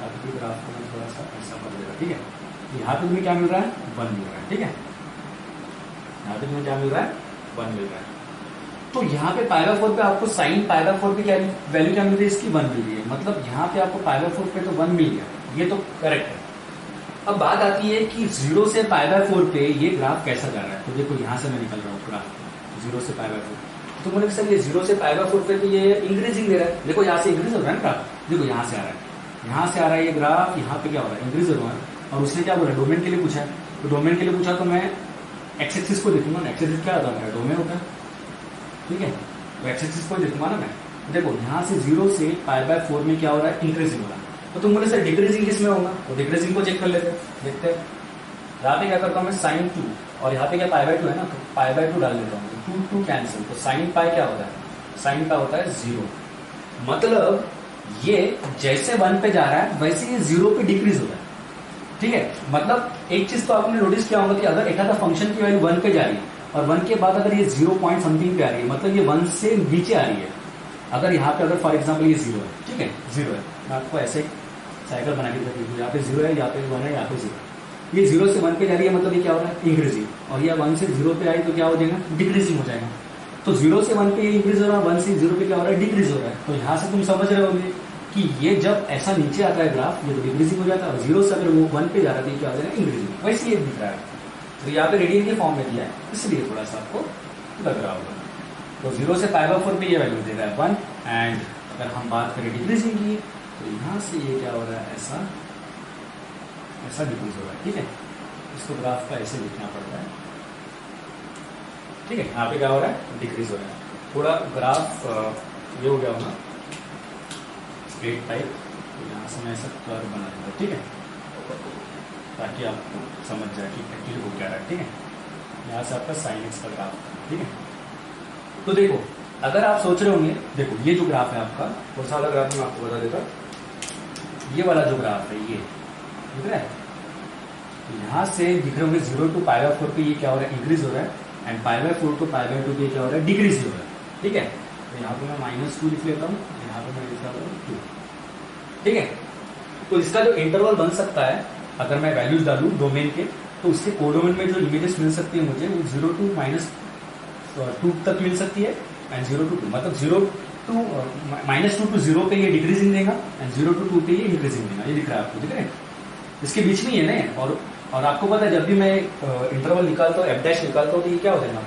आपकी ग्राफ को मैं थोड़ा सा ऐसा कर देगा, ठीक है। यहाँ पे तुम्हें क्या मिल रहा है 1 मिल रहा है, ठीक है। यहाँ पे तुम्हें क्या मिल रहा है 1 मिल रहा है। तो यहाँ पे पाई बाय 4 पे आपको साइन पाई बाय 4 पे क्या वैल्यू क्या मिल रही है, इसकी 1 मिल रही है। मतलब यहाँ पे आपको पाई बाय 4 पे तो 1 मिल गया, ये तो करेक्ट है। अब बात आती है कि 0 से पाई बाय 4 पे ये ग्राफ कैसा जा रहा है। तो देखो यहाँ से मैं निकल रहा हूँ ग्राफ 0 से पाई बाय 4। तो बोले सर ये 0 से पाई बाय 4 पे तो ये इंक्रीजिंग दे रहा है। देखो यहाँ से इंक्रीज हो रहा है ना ग्राफ, देखो यहाँ से आ रहा है, यहाँ से आ रहा है ये ग्राफ, यहाँ पे क्या हो रहा है इंक्रीज हो रहा है। और उसने क्या बोला डोमेन के लिए पूछा है, तो डोमेन के लिए पूछा तो मैं एक्स एक्सिस को देखूंगा ना, एक्स एक्सिस क्या होता है डोमेन होता है, ठीक है। तो एक्स एक्सिस को देखूंगा ना मैं। देखो यहाँ से 0 से पाई बाय 4 में क्या हो रहा है इंक्रीजिंग हो रहा है। तो तुम बोले सर डिक्रीजिंग किसमें होगा, तो डिक्रीजिंग को चेक कर लेते हैं, देखते हैं। यहाँ पे क्या करता हूँ मैं साइन 2, और यहाँ पे क्या पाई बाय 2 है ना, तो पाई बाय 2 डाल देता हूँ, 2 2 कैंसिल। तो साइन पाई क्या होता है, साइन पाई होता है 0। मतलब ये जैसे 1 पे जा रहा है वैसे ये 0 पे डिक्रीज हो रहा है, ठीक है। मतलब एक चीज तो आपने नोटिस किया होगा कि अगर एक आधा फंक्शन की वैल्यू 1 पे जा रही है और 1 के बाद अगर ये 0 पॉइंट समथिंग पे आ रही है, मतलब ये 1 से नीचे आ रही है। अगर यहाँ पे अगर फॉर एग्जाम्पल ये 0 है, ठीक है 0 है, मैं आपको ऐसे साइकिल बना के देखिए, यहाँ पे 0 है, यहाँ पे 1 है, यहाँ पे 0। ये 0 से 1 पे जा रही है, मतलब ये क्या हो रहा है इंक्रीजिंग। और ये 1 से 0 पे आई तो क्या हो जाएगा डिक्रीजिंग हो जाएगा। तो 0 से 1 पे ये इंक्रीज हो रहा है, 1 से 0 पे क्या हो रहा है डिक्रीज हो रहा है। तो यहाँ से तुम समझ रहे होंगे कि ये जब ऐसा नीचे आता है ग्राफ, ये तो डिक्रीजिंग हो जाता है, और 0 से अगर वो 1 पे जा रहा है तो क्या हो जाएगा इंक्रीजिंग। वैसे ये दिख रहा है, तो यहाँ पे रेडियन के फॉर्म में दिया है, इसलिए थोड़ा सा आपको लग रहा होगा। तो 0 से पाई बाय 4 पे ये वैल्यू दे रहा है 1। एंड अगर हम बात करें डिक्रीजिंग की, तो यहाँ से ये क्या हो रहा है ऐसा ऐसा डिक्रीज हो रहा है, ठीक है। इसको ग्राफ का ऐसे लिखना पड़ता है, ठीक है। यहाँ पे क्या हो रहा है डिक्रीज हो रहा है। थोड़ा ग्राफ ये हो गया होगा स्ट्रेट टाइप, तो यहाँ से मैं ऐसा कर्व बना दूंगा, ठीक है, ताकि आपको समझ जाए कि एक्चुअली हो क्या रहा है, ठीक है। यहाँ से आपका साइन एक्स का ग्राफ, ठीक है। तो देखो अगर आप सोच रहे होंगे, देखो ये जो ग्राफ है आपका, कौन सा वाला ग्राफ मैं आपको बता देता, ये वाला जो ग्राफ है ये दिख रहा है। तो यहाँ से दिख रहे होंगे 0 टू पाई बाय 4 पे ये क्या हो रहा है इंक्रीज हो रहा है, and pi by 4 to pi by 2 पे क्या हो रहा है डिक्रीज हो रहा है, ठीक है। तो यहाँ पे मैं -2 लिख लेता हूँ, यहाँ पे मैं लिख रहा हूँ 2, ठीक है। तो इसका जो इंटरवल बन सकता है अगर मैं वैल्यूज डालूँ डोमेन के, तो उसके कोडोमेन में जो इमेजेस मिल सकती है मुझे वो 0 टू -2 तक मिल सकती है, एंड 0 टू 2, मतलब 0 टू -2 टू 0 पे ये डिक्रीजिंग देगा, एंड 0 टू 2 पे ये इंक्रीजिंग देगा। ये दिख रहा है आपको, दिख रहा है, इसके बीच में ही है ना। और आपको पता है जब भी मैं इंटरवल निकालता हूँ एफ डैश निकालता हूँ तो ये क्या हो जाएगा,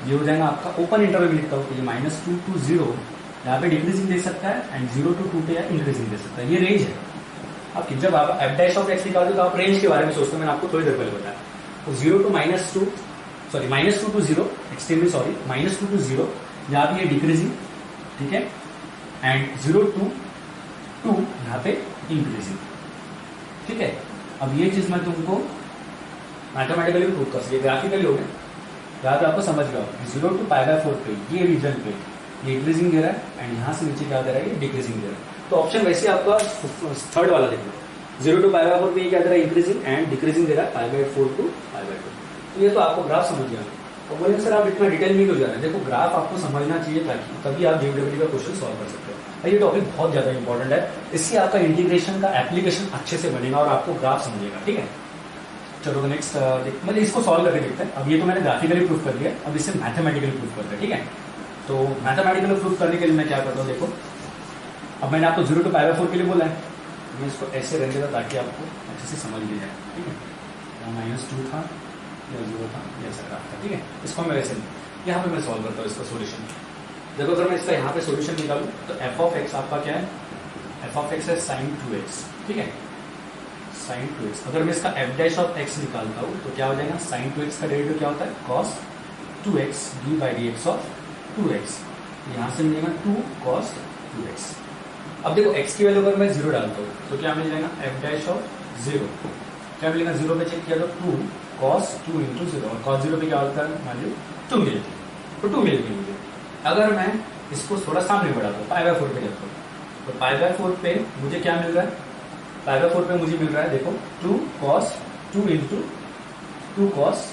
ये हो जाएगा आपका ओपन इंटरवल भी लिखता हूँ, तो ये -2 टू 0 यहाँ पे डिक्रीजिंग दे सकता है, एंड 0 टू 2 पे इंक्रीजिंग दे सकता है। ये रेंज है आपकी। जब आप एफ डैश ऑफ एक्स निकालते हो तो आप रेंज के बारे में सोचते हो, मैंने आपको थोड़ी देर पहले बताया। तो 0 to -2 to 0, extremely sorry, -2 to 0 यहाँ पे ये डिक्रीजिंग, ठीक है, एंड 0 टू 2 यहाँ पे इंक्रीजिंग, ठीक है। अब ये चीज मैं तुमको मैथमेटिकली भी प्रूव कर सकती, ग्राफिकली हो गया, यहाँ पे आपको समझ गया 0 टू पाई बाय 4 पे ये रीजन पे ये इंक्रीजिंग दे रहा है, एंड यहाँ से नीचे क्या दे रहा है ये डिक्रीजिंग दे रहा है। तो ऑप्शन वैसे आपका थर्ड वाला देखो, 0 टू पाई बाय 4 पे ये क्या दे रहा है इंक्रीजिंग, एंड डिक्रीजिंग दे रहा है pi by 4 to pi by 2। तो ये तो आपको ग्राफ समझ गया। और बोले सर आप इतना डिटेल में क्यों जा रहे हैं, देखो ग्राफ आपको समझना चाहिए ताकि तभी आप जीओमेट्री का क्वेश्चन सॉल्व कर सकते हो। ये टॉपिक बहुत ज्यादा इंपॉर्टेंट है, इससे आपका इंटीग्रेशन का एप्लीकेशन अच्छे से बनेगा और आपको ग्राफ समझेगा, ठीक है। चलो नेक्स्ट मतलब इसको सॉल्व करके देखते हैं। अब ये तो मैंने ग्राफिकली प्रूफ कर दिया, अब इससे मैथमेटिकली प्रूफ करते हैं, ठीक है। तो मैथमेटिकली प्रूफ करने के लिए मैं क्या करता हूँ, देखो अब मैंने आपको 0 टू पाई बाय 4 के लिए बोला है, मैं इसको ऐसे रहने देता ताकि आपको अच्छे से समझ भी जाए, ठीक है। यहाँ -2 था या 0 था, ये ऐसा ग्राफ था, ठीक है। इसको मैं वैसे यहाँ पे मैं सॉल्व करता हूँ इसका सोल्यूशन। देखो अगर मैं इसका यहाँ पे सोल्यूशन निकालूँ तो एफ ऑफ एक्स आपका क्या है, एफ ऑफ एक्स है sin 2x, ठीक है, sin 2x। अगर मैं इसका एफ डैश ऑफ एक्स निकालता हूँ तो क्या हो जाएगा, sin 2x का डेरिवेटिव क्या होता है cos 2x d/dx of 2x। यहाँ से मिलेगा 2 cos 2x। अब देखो x की वैल्यू अगर मैं 0 डालता हूँ तो क्या मिल जाएगा, एफ डैश ऑफ 0 क्या मिलेगा, 0 पे चेक किया तो 2 cos 2 इंटू 0, और cos 0 पे क्या होता है वैल्यू 2 मिलती है, तो 2 मिलती है मुझे। अगर मैं इसको थोड़ा सामने बढ़ाता हूँ पाई बाय 4 पे जाता हूँ तो पाई बाय 4 पे मुझे क्या मिल रहा है, पाई बाय 4 पे मुझे मिल रहा है देखो 2 cos 2 into 2 cos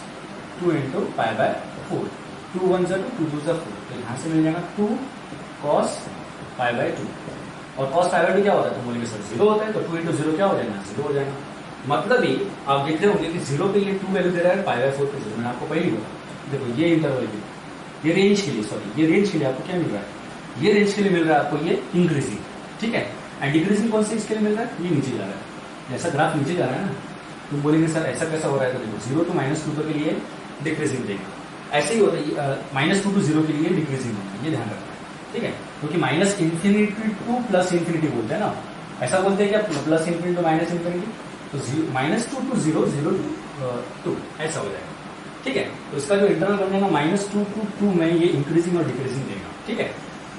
2 into pi by 4, 2 1 2 2 2 4, तो यहाँ से मिल जाएगा 2 cos पाई बाय 2, और cos पाई बाय 2 क्या होता है, तो बोलेंगे सर 0 होता है, तो 2 इंटू 0 क्या हो जाएगा, 0 हो जाएगा। मतलब ही आप देख रहे होंगे कि 0 के लिए 2 वैल्यू दे रहा है, पाई बाय 4 पे 0, मैंने आपको पहले ही बोला। देखो ये इंटरवल के, ये रेंज के लिए, सॉरी ये रेंज के लिए आपको क्या मिल रहा है, ये रेंज के लिए मिल रहा है आपको ये इंक्रीजिंग, ठीक है। एंड डिक्रीजिंग कौन से इसके लिए मिल रहा है, ये नीचे जा रहा है, जैसा ग्राफ नीचे जा रहा है ना, तुम बोलेंगे सर ऐसा कैसा हो रहा है, तो देखो 0 to -2 के लिए डिक्रीजिंग देगा, ऐसे ही होता है -2 to 0 के लिए डिक्रीजिंग होगा, ये ध्यान रखना है, ठीक है। क्योंकि minus infinity to plus infinity बोलते हैं ना, ऐसा बोलते हैं क्या, plus infinity to minus infinity, तो -2 to 0, 0 to 2 ऐसा हो जाएगा, ठीक है। तो इसका जो इंटरवल बन जाएगा -2 to 2 में ये इंक्रीजिंग और डिक्रीजिंग देगा, ठीक है।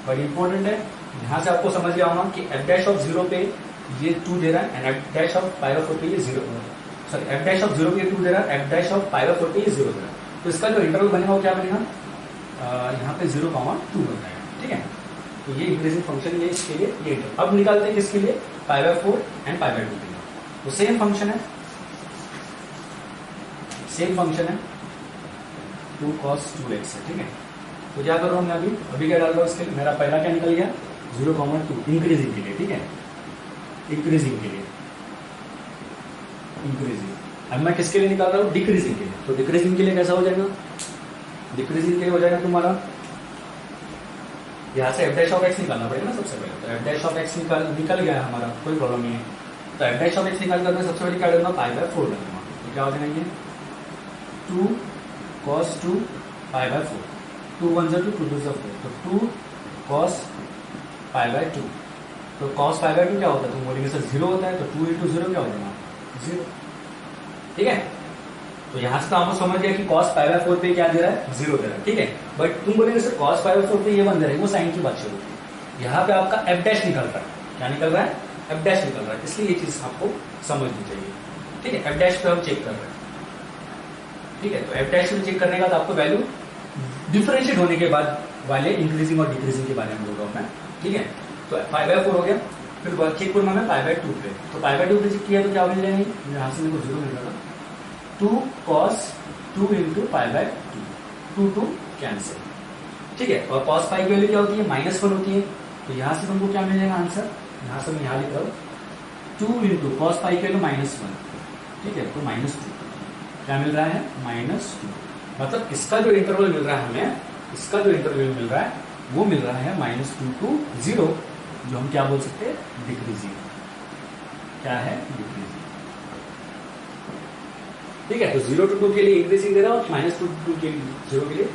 बट इंपॉर्टेंट है, यहाँ से आपको समझ गया होगा कि एफ डैश ऑफ 0 पे ये 2 दे रहा है, and F dash of pi by 4 पे ये 0, सॉरी एफ डैश ऑफ 0 पे 2 दे रहा है, f dash of pi by 4 पे ये 0 दे रहा है, तो इसका जो इंटरवल बनेगा वो क्या बनेगा, यहाँ पे 0, 2 बन जाएगा, ठीक है। तो ये इंक्रीजिंग फंक्शन, ये इसके लिए ये इंटरवल। अब निकालते हैं किसके लिए, पाई बाय 4 एंड पाई बाय 2 के लिए। तो सेम फंक्शन है, सेम फंक्शन है 2 cos 2x है, ठीक है। तो क्या कर रहा हूँ मैं अभी क्या डाल रहा हूँ इसके लिए, मेरा पहला क्या निकल गया 0, 2 इंक्रीजिंग के लिए, ठीक है, इंक्रीजिंग के लिए, इंक्रीजिंग। अब मैं किसके लिए निकाल रहा हूँ, डिक्रीजिंग के लिए। तो डिक्रीजिंग के लिए कैसा हो जाएगा, डिक्रीजिंग के लिए हो जाएगा तुम्हारा, यहाँ से एफ डैश ऑफ एक्स निकालना पड़ेगा ना सबसे पहले, तो एफ डैश ऑफ एक्स निकल गया है हमारा, कोई प्रॉब्लम नहीं है। तो एफ डैश ऑफ एक्स निकाल कर सबसे पहले क्या करूँगा, पाई बाय 4 डालूंगा, तो क्या हो जाएगा ये 2 cos 2 पाई बाय 4, 2 1 2 2 2 4, तो 2 cos पाई बाय 2, तो cos पाई बाय 2 क्या होता है, तुम बोलेंगे सर 0 होता है, तो 2 इंटू 0 क्या हो जाएगा, 0, ठीक है। तो यहाँ से तो आपको समझ गया कि cos पाई बाय 4 पे क्या दे रहा है, 0 दे रहा है, ठीक है। बट तुम बोलेंगे सर cos पाई बाय 4 पे ये बन रहा है, वो साइन की बात शुरू होती है, यहाँ पे आपका एफ डैश निकल रहा है, क्या निकल रहा है, एफ डैश निकल रहा है, इसलिए ये चीज आपको समझनी चाहिए, ठीक है। एफ डैश पे हम चेक कर रहे हैं, ठीक है। तो एफ डैश में चेक करने के बाद आपको वैल्यू डिफरेंशिएट होने के बाद वाले इंक्रीजिंग और डिक्रीजिंग के बारे में बोल रहा हूँ मैं, ठीक है। तो पाई बाय 4 हो गया, फिर चेक करना है पाई बाय 2 पे, तो पाई बाय 2 पे चेक किया तो क्या मिल जाएंगे, यहाँ से मेरे को 0 मिल रहा था, 2 cos 2 into pi by 2, 2 cancel, ठीक है। और cos पाई की वैल्यू क्या होती है, -1 होती है, तो यहाँ से तुमको क्या मिल जाएगा आंसर, यहाँ से मैं यहाँ लिख रहा हूँ 2 इंटू cos पाई की वैल्यू -1, ठीक है, तो -2 क्या मिल रहा है, -2। मतलब इसका जो इंटरवल मिल रहा है हमें, इसका जो इंटरवल मिल रहा है वो मिल रहा है -2 to 0, जो हम क्या बोल सकते हैं, डिक्रीजिंग, क्या है, डिक्रीजिंग, ठीक है। तो 0 to 2 के लिए इंक्रीजिंग दे रहा है, और -2 to 0 के लिए,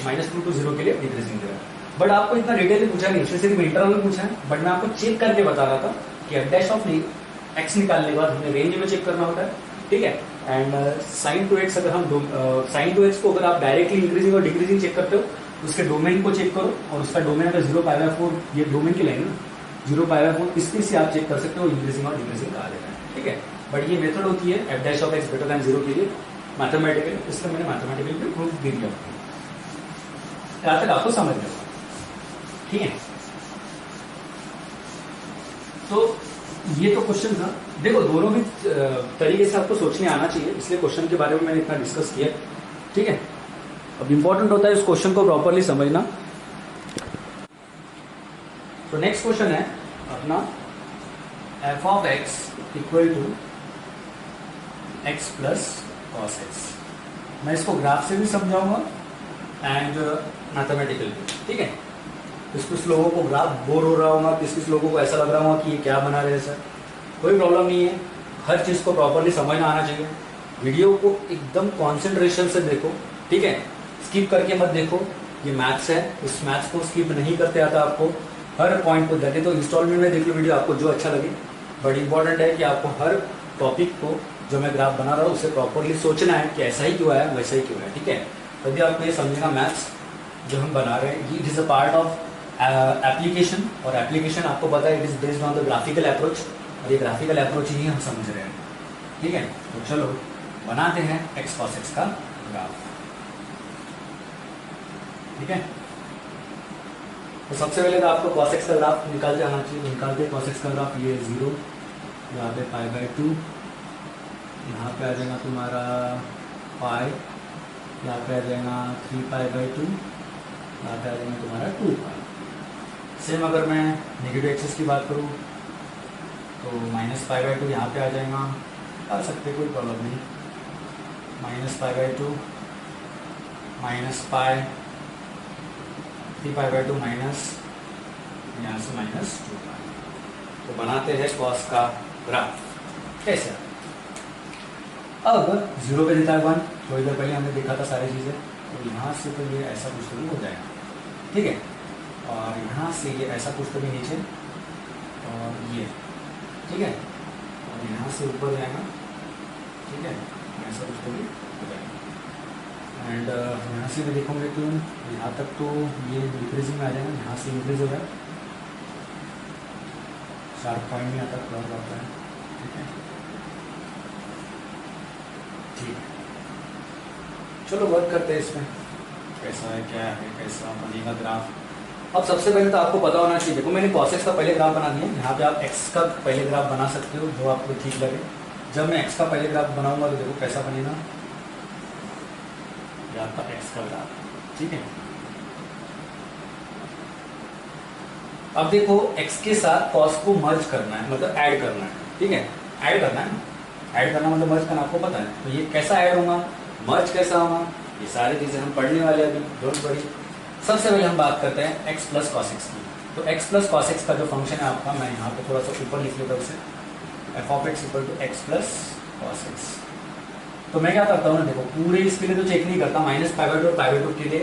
-2 to 0 के लिए डिक्रीजिंग दे रहा है। बट आपको इतना डिटेल पूछा नहीं, सिर्फ इंटरवल पूछा है, बट मैं आपको चेक करके बता रहा था कि एफ डैश ऑफ एक्स निकालने के बाद हमें रेंज में चेक करना होता है, ठीक है। एंड साइन टू एक्स, अगर हम साइन टू एक्स को अगर आप डायरेक्टली इंक्रीजिंग और डिक्रीजिंग चेक करते हो, उसके डोमेन को चेक करो, और उसका डोमेन अगर 0 पाई बाय 4, ये डोमेन की लाइन है, 0 पाई बाय 4, इसमें से आप चेक कर सकते हो इंक्रीजिंग और डिक्रीजिंग कहा जाता है, ठीक है। बट ये मेथड होती है f dash of x greater than 0 के लिए मैथमेटिकल, इसलिए मैंने मैथमेटिकल भी प्रूफ दे दिया, यहाँ तक आपको समझ गया, ठीक है। तो ये तो क्वेश्चन था, देखो दोनों भी तरीके से आपको सोचने आना चाहिए, इसलिए क्वेश्चन के बारे में मैंने इतना डिस्कस किया, ठीक है। अब इंपॉर्टेंट होता है इस क्वेश्चन को प्रॉपरली समझना। तो नेक्स्ट क्वेश्चन है अपना f of x equal to x plus cos x. मैं इसको ग्राफ से भी समझाऊंगा एंड मैथमेटिकल भी, ठीक है। कुछ लोगों को ग्राफ बोर हो रहा होगा, किस लोगों को ऐसा लग रहा होगा कि ये क्या बना रहे हैं सर, कोई प्रॉब्लम नहीं है, हर चीज़ को प्रॉपरली समझना आना चाहिए। वीडियो को एकदम कॉन्सेंट्रेशन से देखो, ठीक है, स्किप करके मत देखो, ये मैथ्स है, इस मैथ्स को स्किप नहीं करते आता आपको, हर पॉइंट को देखे तो इंस्टॉलमेंट में देख लो वीडियो, आपको जो अच्छा लगे। बट इंपॉर्टेंट है कि आपको हर टॉपिक को जो मैं ग्राफ बना रहा हूँ उसे प्रॉपरली सोचना है कि ऐसा ही क्यों है, वैसा ही क्यों है, ठीक है। तभी आपको ये समझेगा मैथ्स जो हम बना रहे हैं, it is a part of application, और एप्लीकेशन आपको पता है it is based on the graphical approach, और ये ग्राफिकल अप्रोच ही हम समझ रहे हैं, ठीक है। तो चलो बनाते हैं एक्स कॉस एक्स का ग्राफ, ठीक है। तो सबसे पहले तो आपको cos x का ग्राफ निकाल के आना चाहिए। निकालते cos x का ग्राफ ये 0, यहाँ पे π/2, यहाँ पे आ जाएगा तुम्हारा पाई, यहाँ पे आ जाएगा 3π/2, यहाँ पे आ जाएगा तुम्हारा 2π। सेम अगर मैं नेगेटिव एक्सिस की बात करूँ तो -π/2 यहाँ पे आ जाएगा, आ सकते कोई प्रॉब्लम नहीं, -π/2 -π 3π/2 माइनस यहाँ से -2π। तो बनाते हैं cos का ग्राफ। कैसे? अब 0 पे देता है 1, थोड़ी देर पहले हमने देखा था सारी चीज़ें। तो यहाँ से तो ये ऐसा कुछ तो भी हो जाएगा, ठीक है, और यहाँ से ये ऐसा कुछ तो भी नीचे, और ये, ठीक है, और यहाँ से ऊपर जाएगा, ठीक है, ऐसा कुछ तो भी हो जाएगा। एंड यहाँ से भी देखोगे तो यहाँ तक तो ये डिक्रीजिंग में आ जाएगा, यहाँ से इंक्रीज हो जाए, शार्प पॉइंट में आता क्रॉस आता है, ठीक है, ठीक है। चलो वर्क करते हैं इसमें, कैसा है, क्या है, कैसा बनेगा ग्राफ। अब सबसे पहले तो आपको पता होना चाहिए, देखो मैंने cos x का पहले ग्राफ बना दिया, यहाँ पे आप x का पहले ग्राफ बना सकते हो जो आपको ठीक लगे। जब मैं x का पहले ग्राफ बनाऊंगा तो देखो कैसा बनेगा, ये आपका x का ग्राफ, ठीक है। अब देखो x के साथ cos को मर्ज करना है, मतलब ऐड करना है, ठीक है, ऐड करना है, ऐड करना मतलब मर्ज करना, आपको पता है। तो ये कैसा ऐड होगा, मर्ज कैसा होगा, ये सारी चीजें हम पढ़ने वाले अभी, डोंट वरी। सबसे पहले हम बात करते हैं x प्लस cos x की। तो x प्लस cos x का जो फंक्शन है आपका, मैं यहाँ पे थोड़ा सा ऊपर लिख लेता हूँ उसे, f of x equal to x plus cos x। तो मैं क्या करता हूँ ना, देखो पूरे इसके लिए तो चेक नहीं करता, -π/2 और π/2 के लिए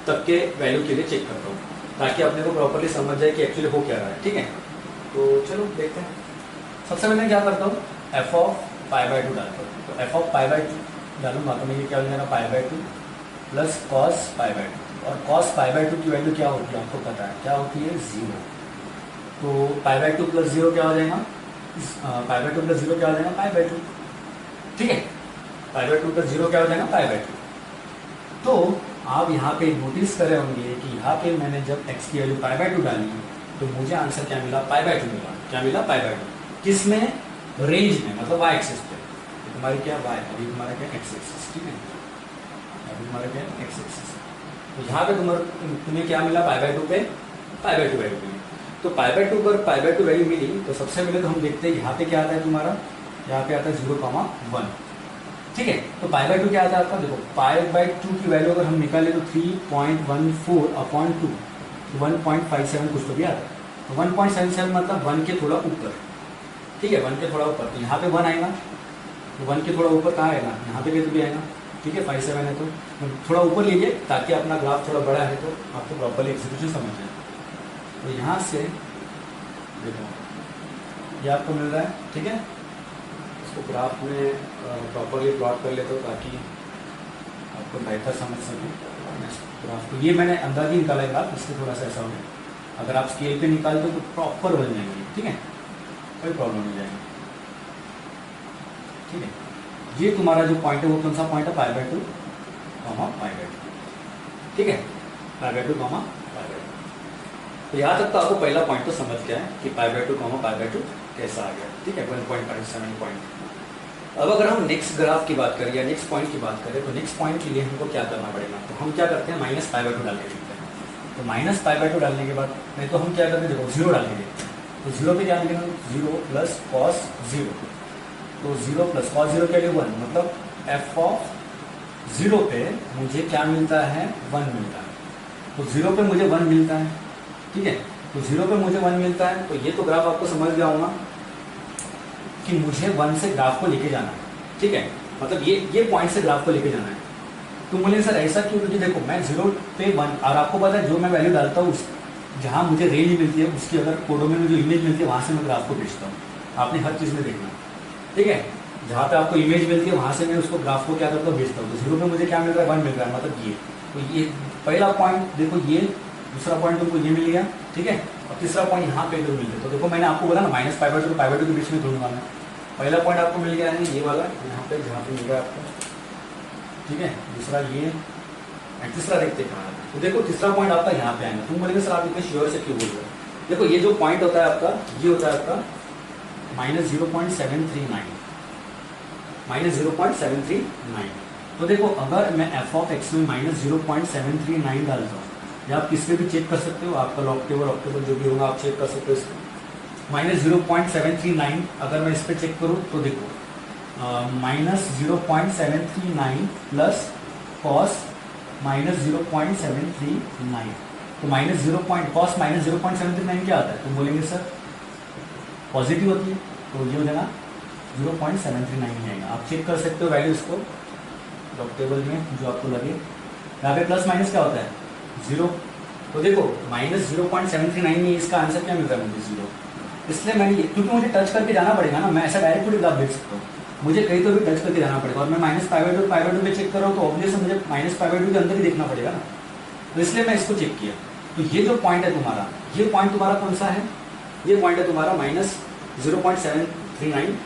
तक के वैल्यू के लिए चेक करता हूँ, ताकि अपने को प्रॉपरली समझ जाए कि एक्चुअली हो क्या रहा है, ठीक है। तो चलो देखते हैं। सबसे पहले क्या करता हूँ, f ऑफ π/2 डालता हूँ। तो f ऑफ π/2 डालूंगा तो मुझे क्या हो जाएगा, π/2 प्लस cos π/2, और cos π/2 की वैल्यू क्या होती है आपको पता है, क्या होती है, 0। तो π/2 प्लस 0 क्या हो जाएगा, π/2 प्लस 0 क्या हो जाएगा, π/2, ठीक है, π/2 प्लस 0 क्या हो जाएगा, π/2। तो आप यहाँ पे नोटिस करे होंगे कि यहाँ पे मैंने जब x की वैल्यू π/2 डाली तो मुझे आंसर क्या मिला, π/2 मिला। क्या मिला, π/2, किसमें, रेंज में, मतलब y एक्सिस पे। तो तुम्हारी क्या y, अभी तुम्हारा क्या x एक्सिस, ठीक है, अभी तुम्हारा क्या x एक्सिस। तो यहाँ पे तुम्हें क्या मिला, π/2 पे π/2 वैल्यू मिली। तो π/2 पर π/2 वैल्यू मिली, तो सबसे पहले तो हम देखते हैं यहाँ पे क्या आता है तुम्हारा, यहाँ पे आता है 0,1, ठीक है। तो π/2 क्या आता है आपका, देखो π/2 की वैल्यू अगर हम निकालें तो 3.14/2, 1.57 कुछ तो भी आता है। तो 1.77 मतलब 1 के थोड़ा ऊपर, ठीक है, 1 के थोड़ा ऊपर। तो यहाँ पे 1 आएगा, तो 1 के थोड़ा ऊपर कहाँ आएगा, यहाँ पे भी आएगा, ठीक है, 57 है तो थोड़ा ऊपर लीजिए, ताकि अपना ग्राफ थोड़ा बड़ा है तो आपको प्रॉपरली एग्जीक्यूशन समझ जाए। तो यहाँ से देखो ये आपको मिल रहा है, ठीक है, इसको ग्राफ में प्रॉपरली प्लॉट कर लेते हो ताकि आपको बेहतर समझ सकें ग्राफ को। ये मैंने अंदाज ही निकाला है ग्राफ, इससे थोड़ा सा ऐसा हो गया। अगर आप स्केल पे निकालते हो तो प्रॉपर बन जाएंगे, ठीक है, कोई प्रॉब्लम नहीं जाएगी, ठीक है। ये तुम्हारा जो पॉइंट है वो कौन सा पॉइंट है, π/2, π/2, ठीक है, π/2, π/2। तो यहाँ तक तो आपको पहला पॉइंट तो समझ गया है कि π/2, π/2 कैसा आ गया, ठीक है, 1.57 पॉइंट। अब अगर हम नेक्स्ट ग्राफ की बात करें या नेक्स्ट पॉइंट की बात करें, तो नेक्स्ट पॉइंट के लिए हमको क्या करना पड़ेगा, तो हम क्या करते हैं, -π/2 डाल के देखते हैं। तो -π/2 डालने के बाद नहीं तो हम क्या करते हैं, देखो 0 डालेंगे। तो 0 पे क्या लिखेंगे, 0 प्लस cos 0। तो 0 प्लस cos 0 के लिए 1, मतलब f ऑफ 0 पे मुझे क्या मिलता है, 1 मिलता है। तो 0 पे मुझे 1 मिलता है, ठीक है, तो 0 पे मुझे 1 मिलता है। तो ये तो ग्राफ आपको समझ गया होगा कि मुझे 1 से ग्राफ को लेके जाना है, ठीक है, मतलब ये पॉइंट से ग्राफ को लेके जाना है। तो बोले सर ऐसा क्यों, क्योंकि देखो मैं 0 पे 1, और आपको पता है जो मैं वैल्यू डालता हूँ जहाँ मुझे रेंज मिलती है उसकी अगर कोडों में जो इमेज मिलती है वहाँ से मैं ग्राफ को भेजता हूँ। आपने हर चीज़ में देखना, ठीक है, जहाँ पे आपको इमेज मिलती है वहाँ से मैं उसको ग्राफ को क्या करता हूँ, भेजता हूँ। तो 0 पे मुझे क्या मिल रहा है, 1 मिल रहा है, मतलब ये। तो ये पहला पॉइंट देखो, ये दूसरा पॉइंट तुमको ये मिल गया, ठीक है, और तीसरा पॉइंट यहाँ पे जो मिल गया। तो देखो मैंने आपको बोला ना -π/2 तो π/2 के बीच में ढूंढूंगा मैं। पहला पॉइंट आपको मिल गया है ये वाला, यहाँ पे जहाँ पे मिल गया आपको, ठीक है, दूसरा ये, तीसरा देखते कहाँ है, तो देखो तीसरा पॉइंट आपका यहाँ पे आएगा। तुम बोलेंगे सर आप इतने श्योर से क्यों बोल रहे हो? देखो ये जो पॉइंट होता है आपका, ये होता है आपका -0.739, -0.739। तो देखो अगर मैं f ऑफ x में -0.739 डालता हूँ, या आप किस पे भी चेक कर सकते हो, आपका लॉग टेबल जो भी होगा आप चेक कर सकते हो इसको। -0.739 अगर मैं इस पर चेक करूँ तो देखो -0.739 प्लस कॉस -0.739, तो कॉस -0.739 क्या आता है? तुम बोलेंगे सर पॉजिटिव होती है, तो ये हो जाएगा 0.739 आएगा। आप चेक कर सकते हो वैल्यू इसको लॉग टेबल में जो आपको लगे। यहाँ पे प्लस माइनस क्या होता है? 0। तो देखो -0.739 में इसका आंसर क्या मिल रहा है मुझे? 0। इसलिए मैंने, क्योंकि मुझे टच करके जाना पड़ेगा ना, मैं ऐसा डायरेक्ट थोड़ी ग्राफ देख सकता हूँ, मुझे कहीं तो भी टच करके जाना पड़ेगा। और मैं -π/2 पे चेक कर रहा हूँ तो ऑब्वियसली मुझे -π/2 के अंदर ही देखना पड़ेगा ना, तो इसलिए मैं इसको चेक किया। तो ये जो पॉइंट है तुम्हारा, ये पॉइंट तुम्हारा कौन सा है? ये पॉइंट है तुम्हारा -0.739,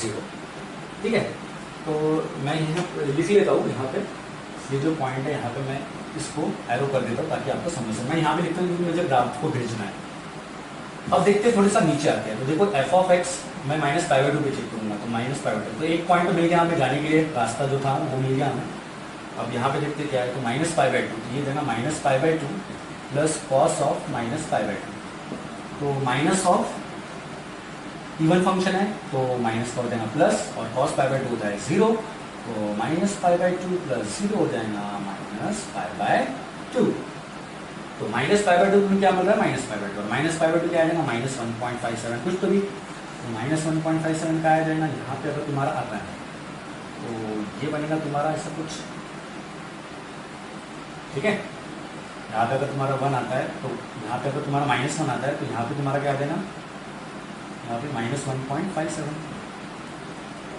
0। ठीक है, तो मैं यहाँ लिख लेता हूँ, यहाँ पे ये जो पॉइंट है यहाँ पे मैं इसको एरो कर देता हूँ ताकि आपको समझ सके। मैं यहाँ पे लिखता हूँ क्योंकि मुझे ग्राफ को भेजना है। अब देखते हैं थोड़ा सा नीचे आते हैं। तो देखो f ऑफ x मैं -π/2 पे चेक करूँगा, तो -π/2, तो एक पॉइंट तो मिल गया हमें जाने के लिए, रास्ता जो था वो मिल गया हमें। अब यहाँ पे देखते क्या है, तो -π/2, तो ये देना -π/2 प्लस कॉस ऑफ -π/2, तो माइनस ऑफ इवन फंक्शन है तो माइनस का हो जाएगा प्लस, और कॉस π/2 होता है 0, तो -π/2 प्लस 0 हो जाएगा -π/2। तो -π/2 में क्या मिल रहा है? -π/2, और -π/2 क्या आ जाएगा? -1.57 कुछ तो भी, तो -1.57 का आ जाएगा। यहाँ पे अगर तुम्हारा आता है तो ये बनेगा तुम्हारा ऐसा कुछ, ठीक है। यहाँ पे अगर तुम्हारा 1 आता है तो यहाँ पे अगर तुम्हारा -1 आता है तो यहाँ पे तुम्हारा क्या आ जाएगा? यहाँ पे -1.57,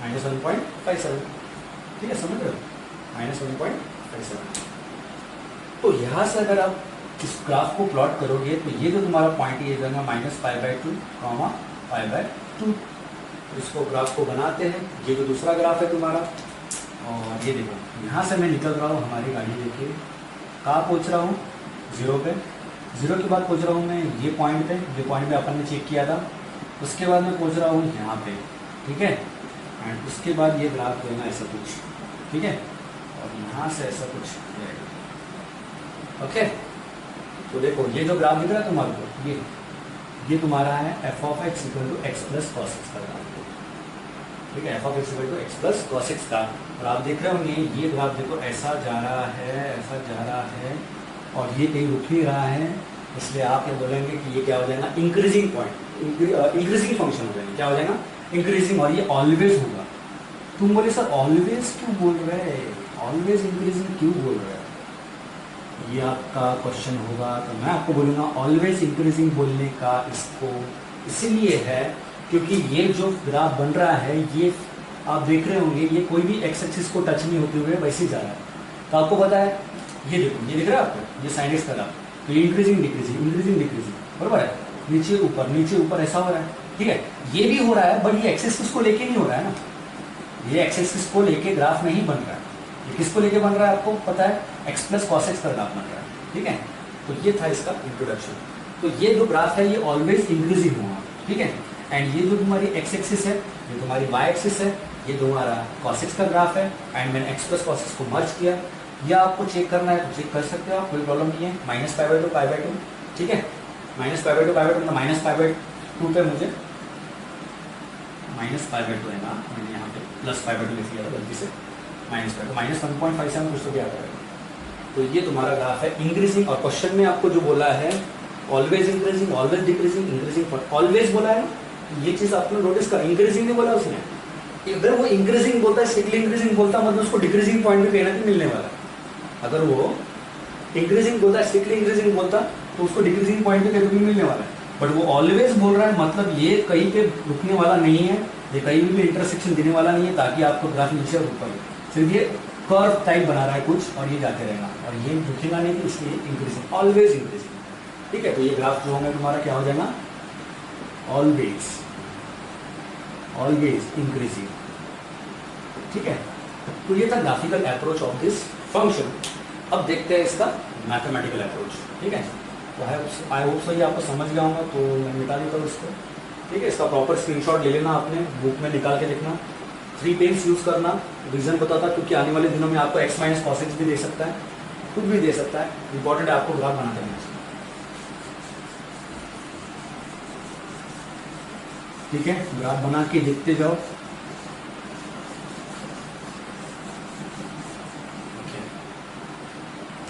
-1.57, ठीक है, समझ रहे हो? -1.57। तो यहाँ से अगर आप इस ग्राफ को प्लॉट करोगे तो ये जो तुम्हारा पॉइंट ये जाएगा -π/2, π/2। इसको ग्राफ को बनाते हैं। ये जो दूसरा ग्राफ है तुम्हारा, और ये देखो यहाँ से मैं निकल रहा हूँ, हमारी गाड़ी देखिए कहाँ पहुँच रहा हूँ? 0 पे। 0 के बाद पहुँच रहा हूँ मैं ये पॉइंट पे, जो पॉइंट पे अपन ने चेक किया था। उसके बाद मैं पहुँच रहा हूँ यहाँ पे, ठीक है। एंड उसके बाद ये ग्राफ देना ऐसा कुछ, ठीक है, और यहाँ से ऐसा कुछ रहेगा। ओके, तो देखो ये जो ग्राफ दिख रहा है तुम्हारे को, ये तुम्हारा है f of x = x + cos x का ग्राफ, ठीक है। f of x = x + cos x का। और आप देख रहे होंगे ये ग्राफ देखो ऐसा जा रहा है, ऐसा जा रहा है, और ये कहीं रुक नहीं रहा है, इसलिए आप ये बोलेंगे कि ये क्या हो जाएगा? इंक्रीजिंग पॉइंट, इंक्रीजिंग फंक्शन हो जाएगा। क्या हो जाएगा? इंक्रीजिंग, और ये ऑलवेज होगा। तुम बोले सर ऑलवेज क्यों बोल रहे हैं, ऑलवेज इंक्रीजिंग क्यों बोल रहे हैं? ये आपका क्वेश्चन होगा, तो मैं आपको बोलूँगा ऑलवेज इंक्रीजिंग बोलने का इसको इसीलिए है क्योंकि ये जो ग्राफ बन रहा है, ये आप देख रहे होंगे, ये कोई भी एक्स एक्सिस को टच नहीं होते हुए वैसे ही जा रहा है। तो आपको पता है, ये देखो, ये दिख रहा है आपको, ये साइन एक्स का ग्राफ, तो ये इंक्रीजिंग डिक्रीजिंग, बराबर है, नीचे ऊपर ऐसा हो रहा है, ठीक है। ये भी हो रहा है, बट ये एक्स एक्सिस को लेके नहीं हो रहा है ना, ये एक्स एक्सिस को लेके ग्राफ नहीं बन रहा है। ये किसको लेके बन रहा है आपको पता है? x + cos x का ग्राफ बन रहा है, ठीक है। तो ये था इसका इंट्रोडक्शन। तो ये जो ग्राफ है ये ऑलवेज इंक्रीजिंग होगा, ठीक है। एंड ये जो तुम्हारी x एक्सिस है, ये तुम्हारी y एक्सिस है, ये तुम्हारा cos x का ग्राफ है। एंड मैंने x + cos x को मर्ज किया। या आपको चेक करना है तो चेक कर सकते हो आप, कोई प्रॉब्लम नहीं है। -π/2, ठीक है, -π/2 मतलब -π/2 पे मुझे -π/2 है ना, मैंने यहाँ पे +π/2 लिख लिया था गलती से, -1.57 कुछ तो क्या करेगा। तो ये तुम्हारा ग्राफ है इंक्रीजिंग। और क्वेश्चन में आपको जो बोला है always increasing, always decreasing, increasing, always बोला है, ये चीज आपने नोटिस कर, इंक्रीजिंग नहीं बोला उसने। अगर वो इंक्रीजिंग बोलता है, स्ट्रिक्टली इंक्रीजिंग बोलता, मतलब उसको डिक्रीजिंग पॉइंट भी कहीं ना कहीं मिलने वाला है। अगर वो इंक्रीजिंग बोलता है, स्ट्रिक्टली इंक्रीजिंग बोलता, तो उसको डिक्रीजिंग पॉइंट भी कहीं भी मिलने वाला है। बट वो ऑलवेज बोल रहा है, मतलब ये कहीं पे रुकने वाला नहीं है, ये कहीं भी इंटरसेक्शन देने वाला नहीं है, ताकि आपको ग्राफ नीचे और ऊपर, सिर्फ ये कर्व टाइप बना रहा है कुछ, और ये जाते रहेगा, और ये रुकेगा नहीं, तो इसलिए इंक्रीजिंग, ऑलवेज इंक्रीजिंग, ठीक है। तो ये ग्राफ जो होगा तुम्हारा क्या हो जाएगा? ऑलवेज इंक्रीजिंग, ठीक है। तो ये था graphical approach of this function. अब देखते हैं इसका मैथमेटिकल अप्रोच, ठीक है। तो आई होप सो ये आपको समझ गया होगा, तो मैं निकाल देता हूँ इसको, ठीक है। इसका प्रॉपर स्क्रीनशॉट ले लेना, आपने बुक में निकाल के देखना, 3 पेन्स यूज़ करना। रीज़न पता था क्योंकि आने वाले दिनों में आपको x माइनस cos x भी दे सकता है, कुछ भी दे सकता है। इंपॉर्टेंट है आपको ग्राफ बनाते रहना चाहिए, ठीक है। ग्राफ बना के देखते जाओ।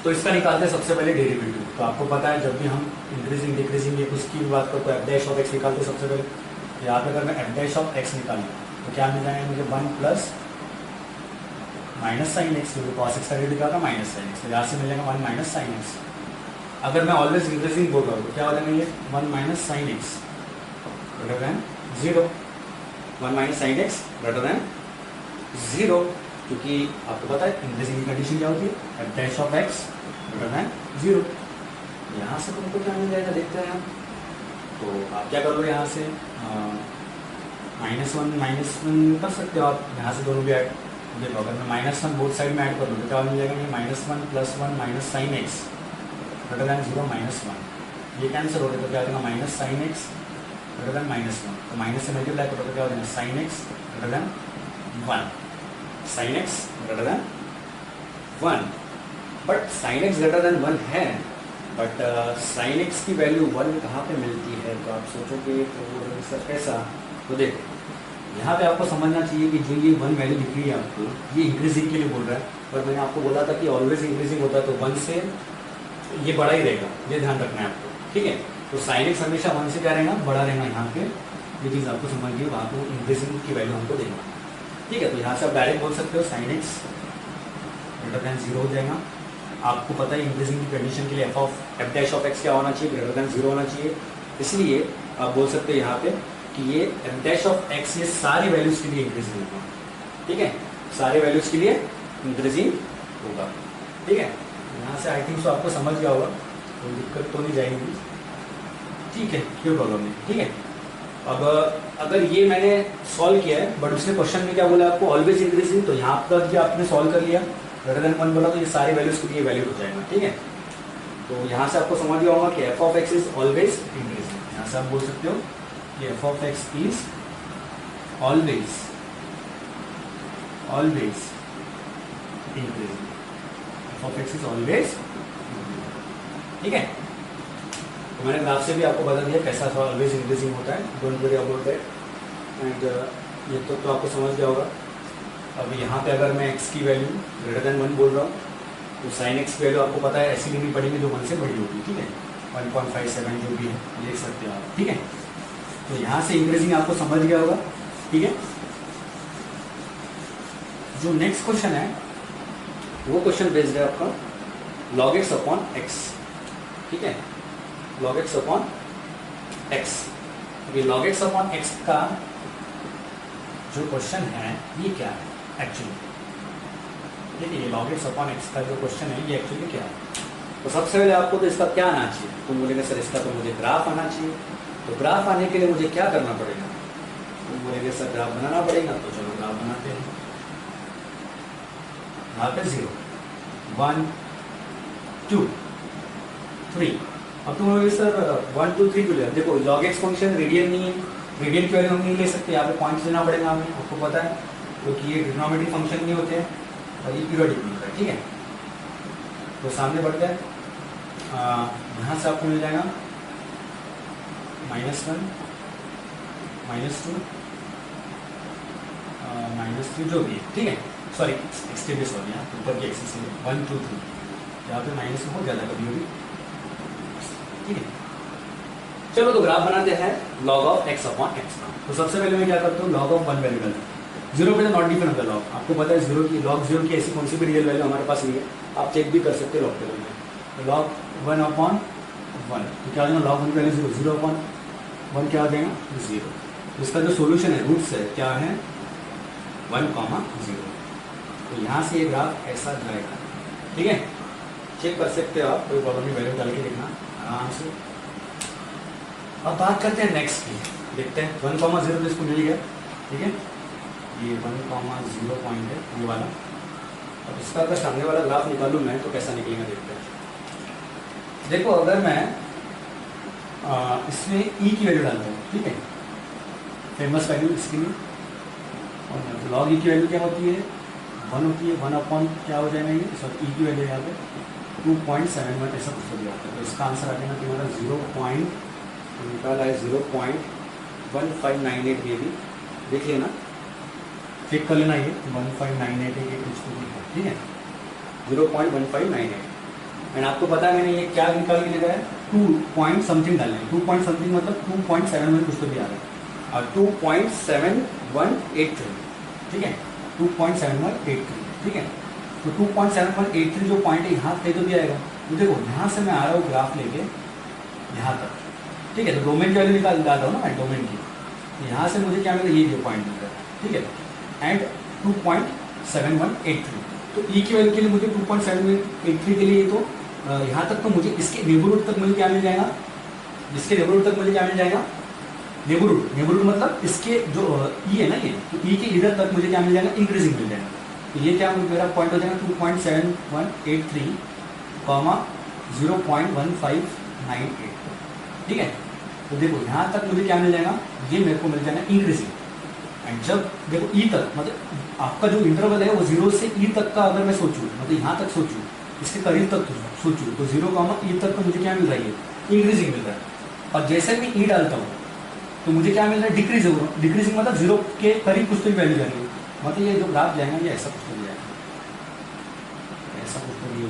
तो इसका निकालते हैं सबसे पहले डेरिवेटिव। तो आपको पता है जब भी हम इंक्रीजिंग डिक्रीजिंग या कुछ की भी बात करते हैं एफ डैश ऑफ एक्स निकालते हैं सबसे पहले। यहाँ पे अगर मैं एफ डैश ऑफ एक्स निकालूँ तो क्या मिल जाएगा मुझे 1 प्लस माइनस साइन एक्स, क्योंकि कॉस एक्स का रेट निकाला माइनस साइन एक्स, तो यहाँ से मिल जाएगा 1 माइनस साइन एक्स। अगर मैं ऑलवेज इंक्रीजिंग बोल रहा हूँ तो क्या हो जाएगा ये 1 minus sine x greater than 0, 1 minus sine x greater than 0, क्योंकि आपको पता है इंक्रीजिंग की कंडीशन क्या होती है f dash of x greater than 0। यहाँ से तुमको क्या मिल जाएगा देखते हैं हम। तो आप क्या कर लो यहाँ से -1 कर सकते हो आप, यहाँ से दोनों भी ऐड। देखो अगर मैं -1 बोथ साइड में ऐड कर लूँ तो क्या मिल जाएगा ये -1 + 1 minus sine x greater than 0 -1, ये कैंसिल हो गया तो क्या हो जाएगा minus sine x greater than -1। तो माइनस से मल्टीप्लाई करो तो क्या हो जाएगा sine x greater than 1, sine x greater than 1। But sine x greater than 1 है, बट साइन एक्स की वैल्यू 1 कहाँ पे मिलती है? तो आप सोचोगे तो सर कैसा? तो देखो यहाँ पे आपको समझना चाहिए कि जो ये 1 वैल्यू दिख रही है आपको, ये इंक्रीजिंग के लिए बोल रहा है। पर मैंने आपको बोला था कि ऑलवेज इंक्रीजिंग होता है, तो 1 से ये बड़ा ही रहेगा, ये ध्यान रखना है आपको, ठीक है। तो साइन एक्स हमेशा 1 से क्या रहेगा, बड़ा रहेगा। यहाँ पे ये चीज़ आपको समझिए, वहाँ को इंक्रीजिंग की वैल्यू हमको देगा, ठीक है। तो यहाँ से आप डायरेक्ट बोल सकते हो साइन एक्स ग्रेटर दैन 0 हो जाएगा। आपको पता है इंक्रीजिंग की कंडीशन के लिए एफ डैश ऑफ एक्स क्या होना चाहिए, ग्रेटर दैन 0 होना चाहिए। इसलिए आप बोल सकते हो यहाँ पे कि ये एफ डैश ऑफ एक्स ये सारी वैल्यूज के लिए इंक्रीजिंग होगा, ठीक है। सारे वैल्यूज के लिए इंक्रीजिंग होगा, ठीक है। यहाँ से आई थिंक सो आपको समझ गया होगा, कोई दिक्कत तो नहीं जाएगी, ठीक है, कोई प्रॉब्लम नहीं, ठीक है। अब अगर ये मैंने सॉल्व किया है, बट उसने क्वेश्चन में क्या बोला आपको ऑलवेज इंक्रीजिंग, तो यहाँ पर आपने सॉल्व कर लिया, ग्रेटर दैन 1 बोला तो ये सारे वैल्यूज के लिए वैल्यू हो जाएगा, ठीक है। तो यहाँ से आपको समझ गया होगा कि F of x is always increasing. यहाँ से आप बोल सकते हो कि F of x is always increasing, F of x is always, ठीक है। तो मैंने ग्राफ से भी आपको बता दिया कैसा ऑलवेज इंक्रीजिंग होता है, don't worry about that. And ये तो आपको समझ गया होगा। अब यहाँ पे अगर मैं x की वैल्यू ग्रेटर दैन 1 बोल रहा हूँ तो साइन x की वैल्यू आपको पता है ऐसी लेनी पड़ेगी जो 1 से बड़ी होगी, ठीक है। 1.57 जो भी है लिख सकते हो आप, ठीक है। तो यहाँ से इंक्रीजिंग आपको समझ गया होगा, ठीक है। जो नेक्स्ट क्वेश्चन है वो क्वेश्चन बेस्ड है आपका log x अपॉन x, ठीक है, log x अपॉन x। ये log x अपॉन x का जो क्वेश्चन है ये क्या है एक्चुअली, ठीक है। ये log x अपॉन x का जो क्वेश्चन है ये एक्चुअली क्या है? तो सबसे पहले आपको तो इसका क्या आना चाहिए? तुम बोलेंगे सर इसका तो मुझे ग्राफ आना चाहिए। तो ग्राफ आने के लिए मुझे क्या करना पड़ेगा? तुम बोलेंगे सर ग्राफ बनाना पड़ेगा। तो चलो ग्राफ बनाते हैं। यहाँ पे 0 1 2 3। अब तुम बोलोगे सर 1 2 3 क्यों लिया? देखो log x फंक्शन रेडियन नहीं है, रेडियन की वैल्यू हम नहीं ले सकते, यहाँ पे पॉइंट्स लेना पड़ेगा हमें, आपको पता है, क्योंकि ये ट्रिग्नोमेट्रिक फंक्शन नहीं होते हैं और ये पीरियोडिक नहीं होता है, ठीक है। तो सामने बढ़ते हैं, यहाँ से आपको मिल जाएगा -1 -2 -3 जो भी है, ठीक है। सॉरी एक्सटेंड सॉरी, यहाँ ऊपर की एक्सिस 1 2 3, यहाँ पे माइनस बहुत ज़्यादा कभी होगी, ठीक है। चलो तो ग्राफ बनाते हैं log of x upon x का। तो सबसे पहले मैं क्या करता हूँ, log ऑफ 1 वैल्यू डालता हूँ। 0 पे तो नॉट डिफरेंट होता है log, आपको पता है 0 की log 0 की ऐसी कौन सी भी रियल वैल्यू हमारे पास नहीं है, आप चेक भी कर सकते हो log टेबल में। तो log 1 अपॉन 1 तो क्या हो जाएगा, log 1 की वैल्यू 0 अपॉन 1 क्या हो जाएगा 0। तो इसका जो सोल्यूशन है रूट्स है क्या है 1, 0। तो यहाँ से ये ग्राफ ऐसा जाएगा, ठीक है। चेक कर सकते हो आप, कोई प्रॉब्लम नहीं, वैल्यू डाल के देखना आराम से। अब बात करते हैं नेक्स्ट की, देखते हैं 1, 0 तो इसको मिल गया, ठीक है। ये 1, 0 पॉइंट है ये वाला। अब इसका अगर सामने वाला ग्राफ निकालूं मैं तो कैसा निकलेगा देखते हैं। देखो अगर मैं इसमें ई की वैल्यू डालता हूँ, ठीक है, फेमस वैल्यू इसके लिए, और लॉग ई की वैल्यू क्या होती है, 1 होती है, 1 अपॉन क्या हो जाएगा ये, सॉरी ई की वैल्यू यहाँ पे 2.71 ऐसा कुछ हो गया। तो इसका आंसर आ जाएगा तुम्हारा 0. निकाला है 0.1598 ये भी देखिए ना, चेक कर लेना, ये 1598 है, कुछ तो भी है, ठीक है, 0.1598। एंड आपको पता है मैंने ये क्या निकाल के लगाया है, 2 पॉइंट समथिंग डालना है, 2 पॉइंट समथिंग मतलब 2.71 कुछ तो भी आ रहा है, और 2.7183, ठीक है, 2.7183, ठीक है। तो 2.7183 जो पॉइंट है यहाँ पे तो भी आएगा। तो देखो यहाँ से मैं आ रहा हूँ ग्राफ लेके यहाँ तक, ठीक है, तो डोमेन की वैल्यू निकाल डालता हूँ ना मैं डोमेन की, यहाँ से मुझे क्या मिला, ये पॉइंट मिल रहा है, ठीक है, एंड 2.7183। तो ई की वैल्यू के लिए मुझे 2.7183 के लिए, तो यहाँ तक तो मुझे इसके नेबरहुड तक मुझे क्या मिल जाएगा, इसके नेबरहुड तक मुझे क्या मिल जाएगा, नेबरहुड मतलब इसके जो ई है ना ये, तो ई के इधर तक मुझे क्या मिल जाएगा, इंक्रीजिंग मिल जाएगा। तो ये क्या मेरा पॉइंट हो जाएगा 2.7183 कॉमा 0.1598, ठीक है। तो देखो यहाँ तक मुझे क्या मिल जाएगा, ये मेरे को मिल जाएगा इंक्रीजिंग। एंड जब देखो ई तक मतलब आपका जो इंटरवल है वो 0 से ई तक का अगर मैं सोचूं, मतलब यहाँ तक सोचूं, इसके करीब तक सोचूं, तो 0 कॉमा ई तक तो मुझे क्या मिल रहा है, इंक्रीजिंग मिल रहा है। और जैसे मैं ई डालता हूँ तो मुझे क्या मिल रहा है, डिक्रीजिंग मतलब 0 के करीब कुछ तो भी वैल्यू जाएगी, मतलब ये जो ग्राफ जाएगा ये ऐसा कुछ तो भी जाएगा, ऐसा कुछ तो भी,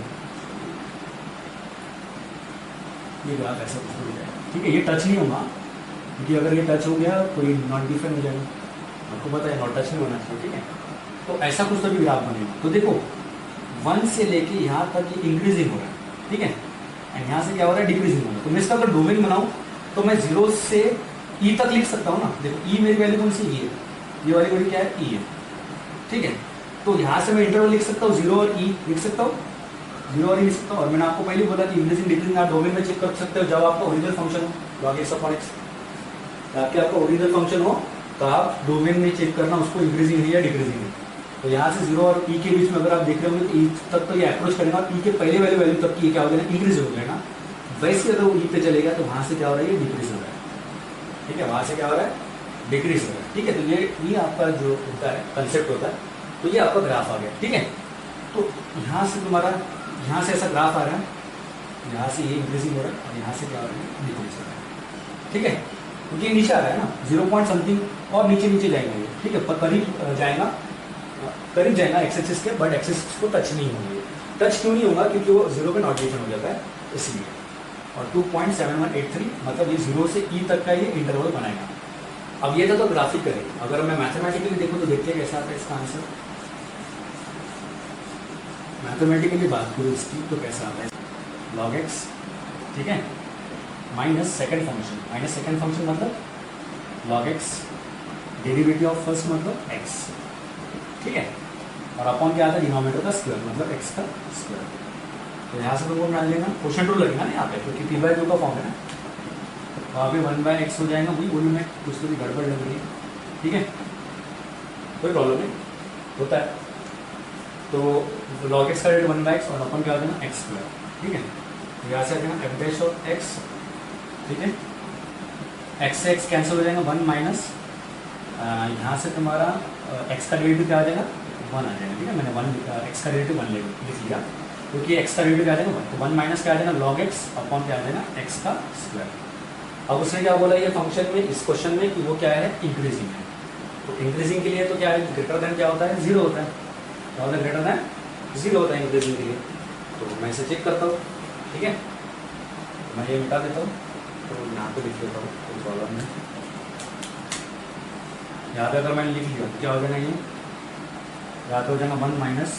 ये ग्राफ ऐसा कुछ तो भी जाएगा, ठीक है। ये टच नहीं होगा, क्योंकि अगर ये टच हो गया तो ये नॉट डिफरेंट हो जाएगा, आपको पता है नॉट टच नहीं होना चाहिए, ठीक है। तो ऐसा कुछ तो भी ग्राफ बनेगा। तो देखो 1 से लेके यहाँ तक ये इंक्रीजिंग हो रहा है, ठीक है, एंड यहाँ से क्या हो रहा है, डिक्रीजिंग हो रहा है। तो मैं इसका अगर डोमेन बनाऊँ तो मैं 0 से ई तक लिख सकता हूँ ना। देखो ई मेरी वैल्यू कौन सी, ई है, ये वाली वैल्यू क्या है, ई है, ठीक है। तो यहाँ से मैं इंटरवल लिख सकता हूँ, 0 और ई लिख सकता हूँ, 0 और ई लिख सकता हूँ। और मैंने आपको पहले बोला कि इंक्रीजिंग डिक्रीजिंग आप डोमेन में चेक कर सकते हो जब आपका ओरिजिनल फंक्शन हो, log x अपॉन x, आपका ओरिजिनल फंक्शन हो तो आप डोमेन में चेक करना उसको इंक्रीजिंग है या डिक्रीजिंग है। तो यहाँ से 0 और ई के बीच में अगर आप देख रहे होंगे तो ई तक तो ये अप्रोच करेगा, ई के पहले वाले वैल्यू तक की क्या हो जाएगा, इंक्रीज हो जाएगा। वैसे अगर वो ई पे चलेगा तो वहाँ से क्या हो रहा है, ये डिक्रीज हो रहा है, ठीक है, वहाँ से क्या हो रहा है, डिक्रीज हो रहा है, ठीक है। तो ये आपका जो होता है कंसेप्ट होता है, तो ये आपका ग्राफ आ गया, ठीक है। तो यहाँ से तुम्हारा, यहाँ से ऐसा ग्राफ आ रहा है, यहाँ से ये इंक्रीजिंग हो रहा है और यहाँ से क्या हो रहा है, डिक्रीज हो रहा है, ठीक है। क्योंकि ये नीचे आ रहा है ना, 0 पॉइंट समथिंग और नीचे जाएगा ये, ठीक है, पर करीब जाएगा एक्स एक्सिस के, बट एक्स एक्सिस को टच नहीं होंगे। टच क्यों नहीं होगा, क्योंकि वो 0 पे नॉट डिफरेंट हो जाता है इसलिए। और 2.7183 मतलब ये 0 से ई तक का ये इंटरवल बनाएगा। अब ये तो ग्राफिक करेगा, अगर मैं मैथमेटिकली देखूँ तो देखते हैं कैसा आता है इसका आंसर। मैथमेटिकली बात करूँ इसकी तो कैसा आता है, log x, ठीक है, माइनस सेकेंड फंक्शन मतलब log x, derivative of first मतलब x, ठीक है, और अपॉन क्या आता है, डिनोमिनेटर का स्क्वायर मतलब x का स्क्वायर। तो यहाँ से तो वो डाल लेना, क्वेश्चन रूल लगेगा ना यहाँ पे, क्योंकि p/2 का फॉर्म है ना, वहाँ पे 1/x हो जाएगा, वही बोलूँ मैं, कुछ तो भी गड़बड़ लग रही है, ठीक है, कोई प्रॉब्लम नहीं होता है। तो log x का रेट 1/x और अपन क्या हो जाएगा, x स्क्वायर, ठीक है। यहाँ से आ जाएगा f डैश और x, ठीक है, x से x कैंसिल हो जाएगा, 1 माइनस यहाँ से तुम्हारा x का डेरिवेटिव क्या आ जाएगा, 1 आ जाएगा, ठीक है। मैंने 1 x का डेरिवेटिव 1 लिख लिया, क्योंकि x का डेरिवेटिव क्या आ जाएगा 1, तो 1 माइनस क्या आ जाएगा, log x अपॉन क्या आ जाएगा, x का स्क्वायर। अब उसने क्या बोला ये फंक्शन में, इस क्वेश्चन में, कि वो क्या है, इंक्रीजिंग है। तो इंक्रीजिंग के लिए तो क्या है, ग्रेटर देन क्या होता है, 0 होता है, क्या होता है, ग्रेटर देन 0 होता है इंक्रीजिंग के लिए। तो मैं इसे चेक करता हूँ, ठीक है, मैं ये मिटा देता हूँ, तो यहाँ पे लिख लेता हूँ, कोई प्रॉब्लम नहीं। यहाँ पे अगर मैंने लिख लिया तो क्या हो जाएगा, ये यहाँ पे हो जाएगा 1 माइनस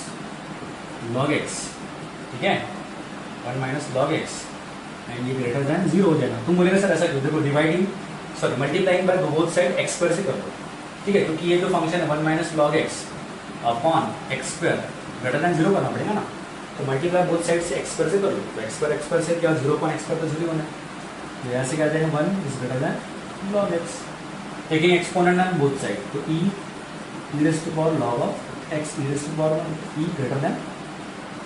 log x, ठीक है, 1 माइनस log x, एंड ये ग्रेटर देन 0 हो जाएगा। तुम बोलेगा सर ऐसा क्यों, देखो multiplying by both side x square से कर दो, ठीक है, क्योंकि ये जो फंक्शन है 1 minus log x upon x square greater than 0 करना पड़ेगा ना, तो मल्टीप्लाई बोथ साइड से x स्क्वायर से कर लो, तो x स्क्वायर से क्या 0 x स्क्वायर तो 0 होना है, यहाँ से क्या आ जाएगा 1 is greater then log x, taking exponent on both side, तो e raised to power log of x e raised to power 1 e greater than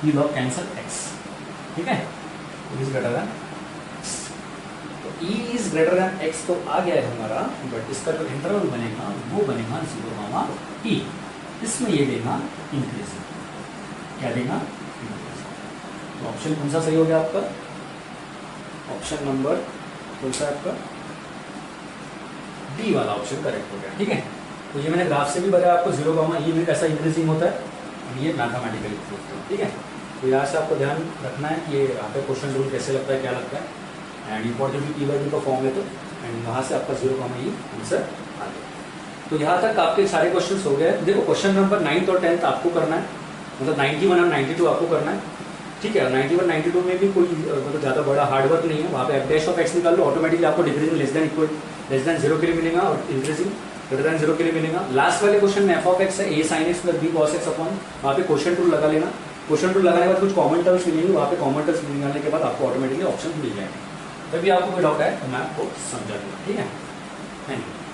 ये लॉग कैंसल एक्स, ठीक है, इज ग्रेटर देन, तो E is greater then x तो आ गया है हमारा, but इसका जो इंटरवल बनेगा वो बनेगा 0, ई, इसमें ये देगा इंक्रीजिंग, क्या देगा, तो ऑप्शन कौन सा सही हो गया आपका, ऑप्शन नंबर कौन सा आपका, डी वाला ऑप्शन करेक्ट हो गया, ठीक है। तो ये मैंने ग्राफ से भी बताया आपको 0, ई में कैसा इंक्रीजिंग होता है, और ये मैथमेटिकली प्रूफ होता है, ठीक है। तो यहाँ से आपको ध्यान रखना है कि ये यहाँ पे क्वेश्चन रूल कैसे लगता है, क्या लगता है, and importantly P by D का फॉर्म है, तो एंड वहाँ से आपका 0, ई आंसर आ गया। तो यहाँ तक आपके सारे क्वेश्चन हो गए। देखो क्वेश्चन नंबर 9th और 10th आपको करना है, मतलब 91 और 92 आपको करना है, ठीक है। 91 92 में भी कोई मतलब ज़्यादा बड़ा हार्डवर्क नहीं है, वहाँ पे एफ डैश ऑफ एक्स निकाल लो, ऑटोमेटिकली आपको डिक्रीजिंग लेस देन 0 के लिए मिलेगा और इंक्रीजिंग ग्रेटर देन 0 के लिए मिलेगा। लास्ट वाले क्वेश्चन में एफ ऑफ एक्स है, a sine x plus b cos x upon, वहाँ पे क्वेश्चन टूल लगा लेना, क्वेश्चन टूल लगाने के बाद कुछ कॉमन टर्म्स मिलेंगे, वहाँ पे कॉमन टर्म्स निकालने के बाद आपको ऑटोमेटिकली ऑप्शन मिल जाएंगे। तभी आपको कोई डाउट है तो मैं आपको समझा दूँगा, ठीक है, थैंक यू।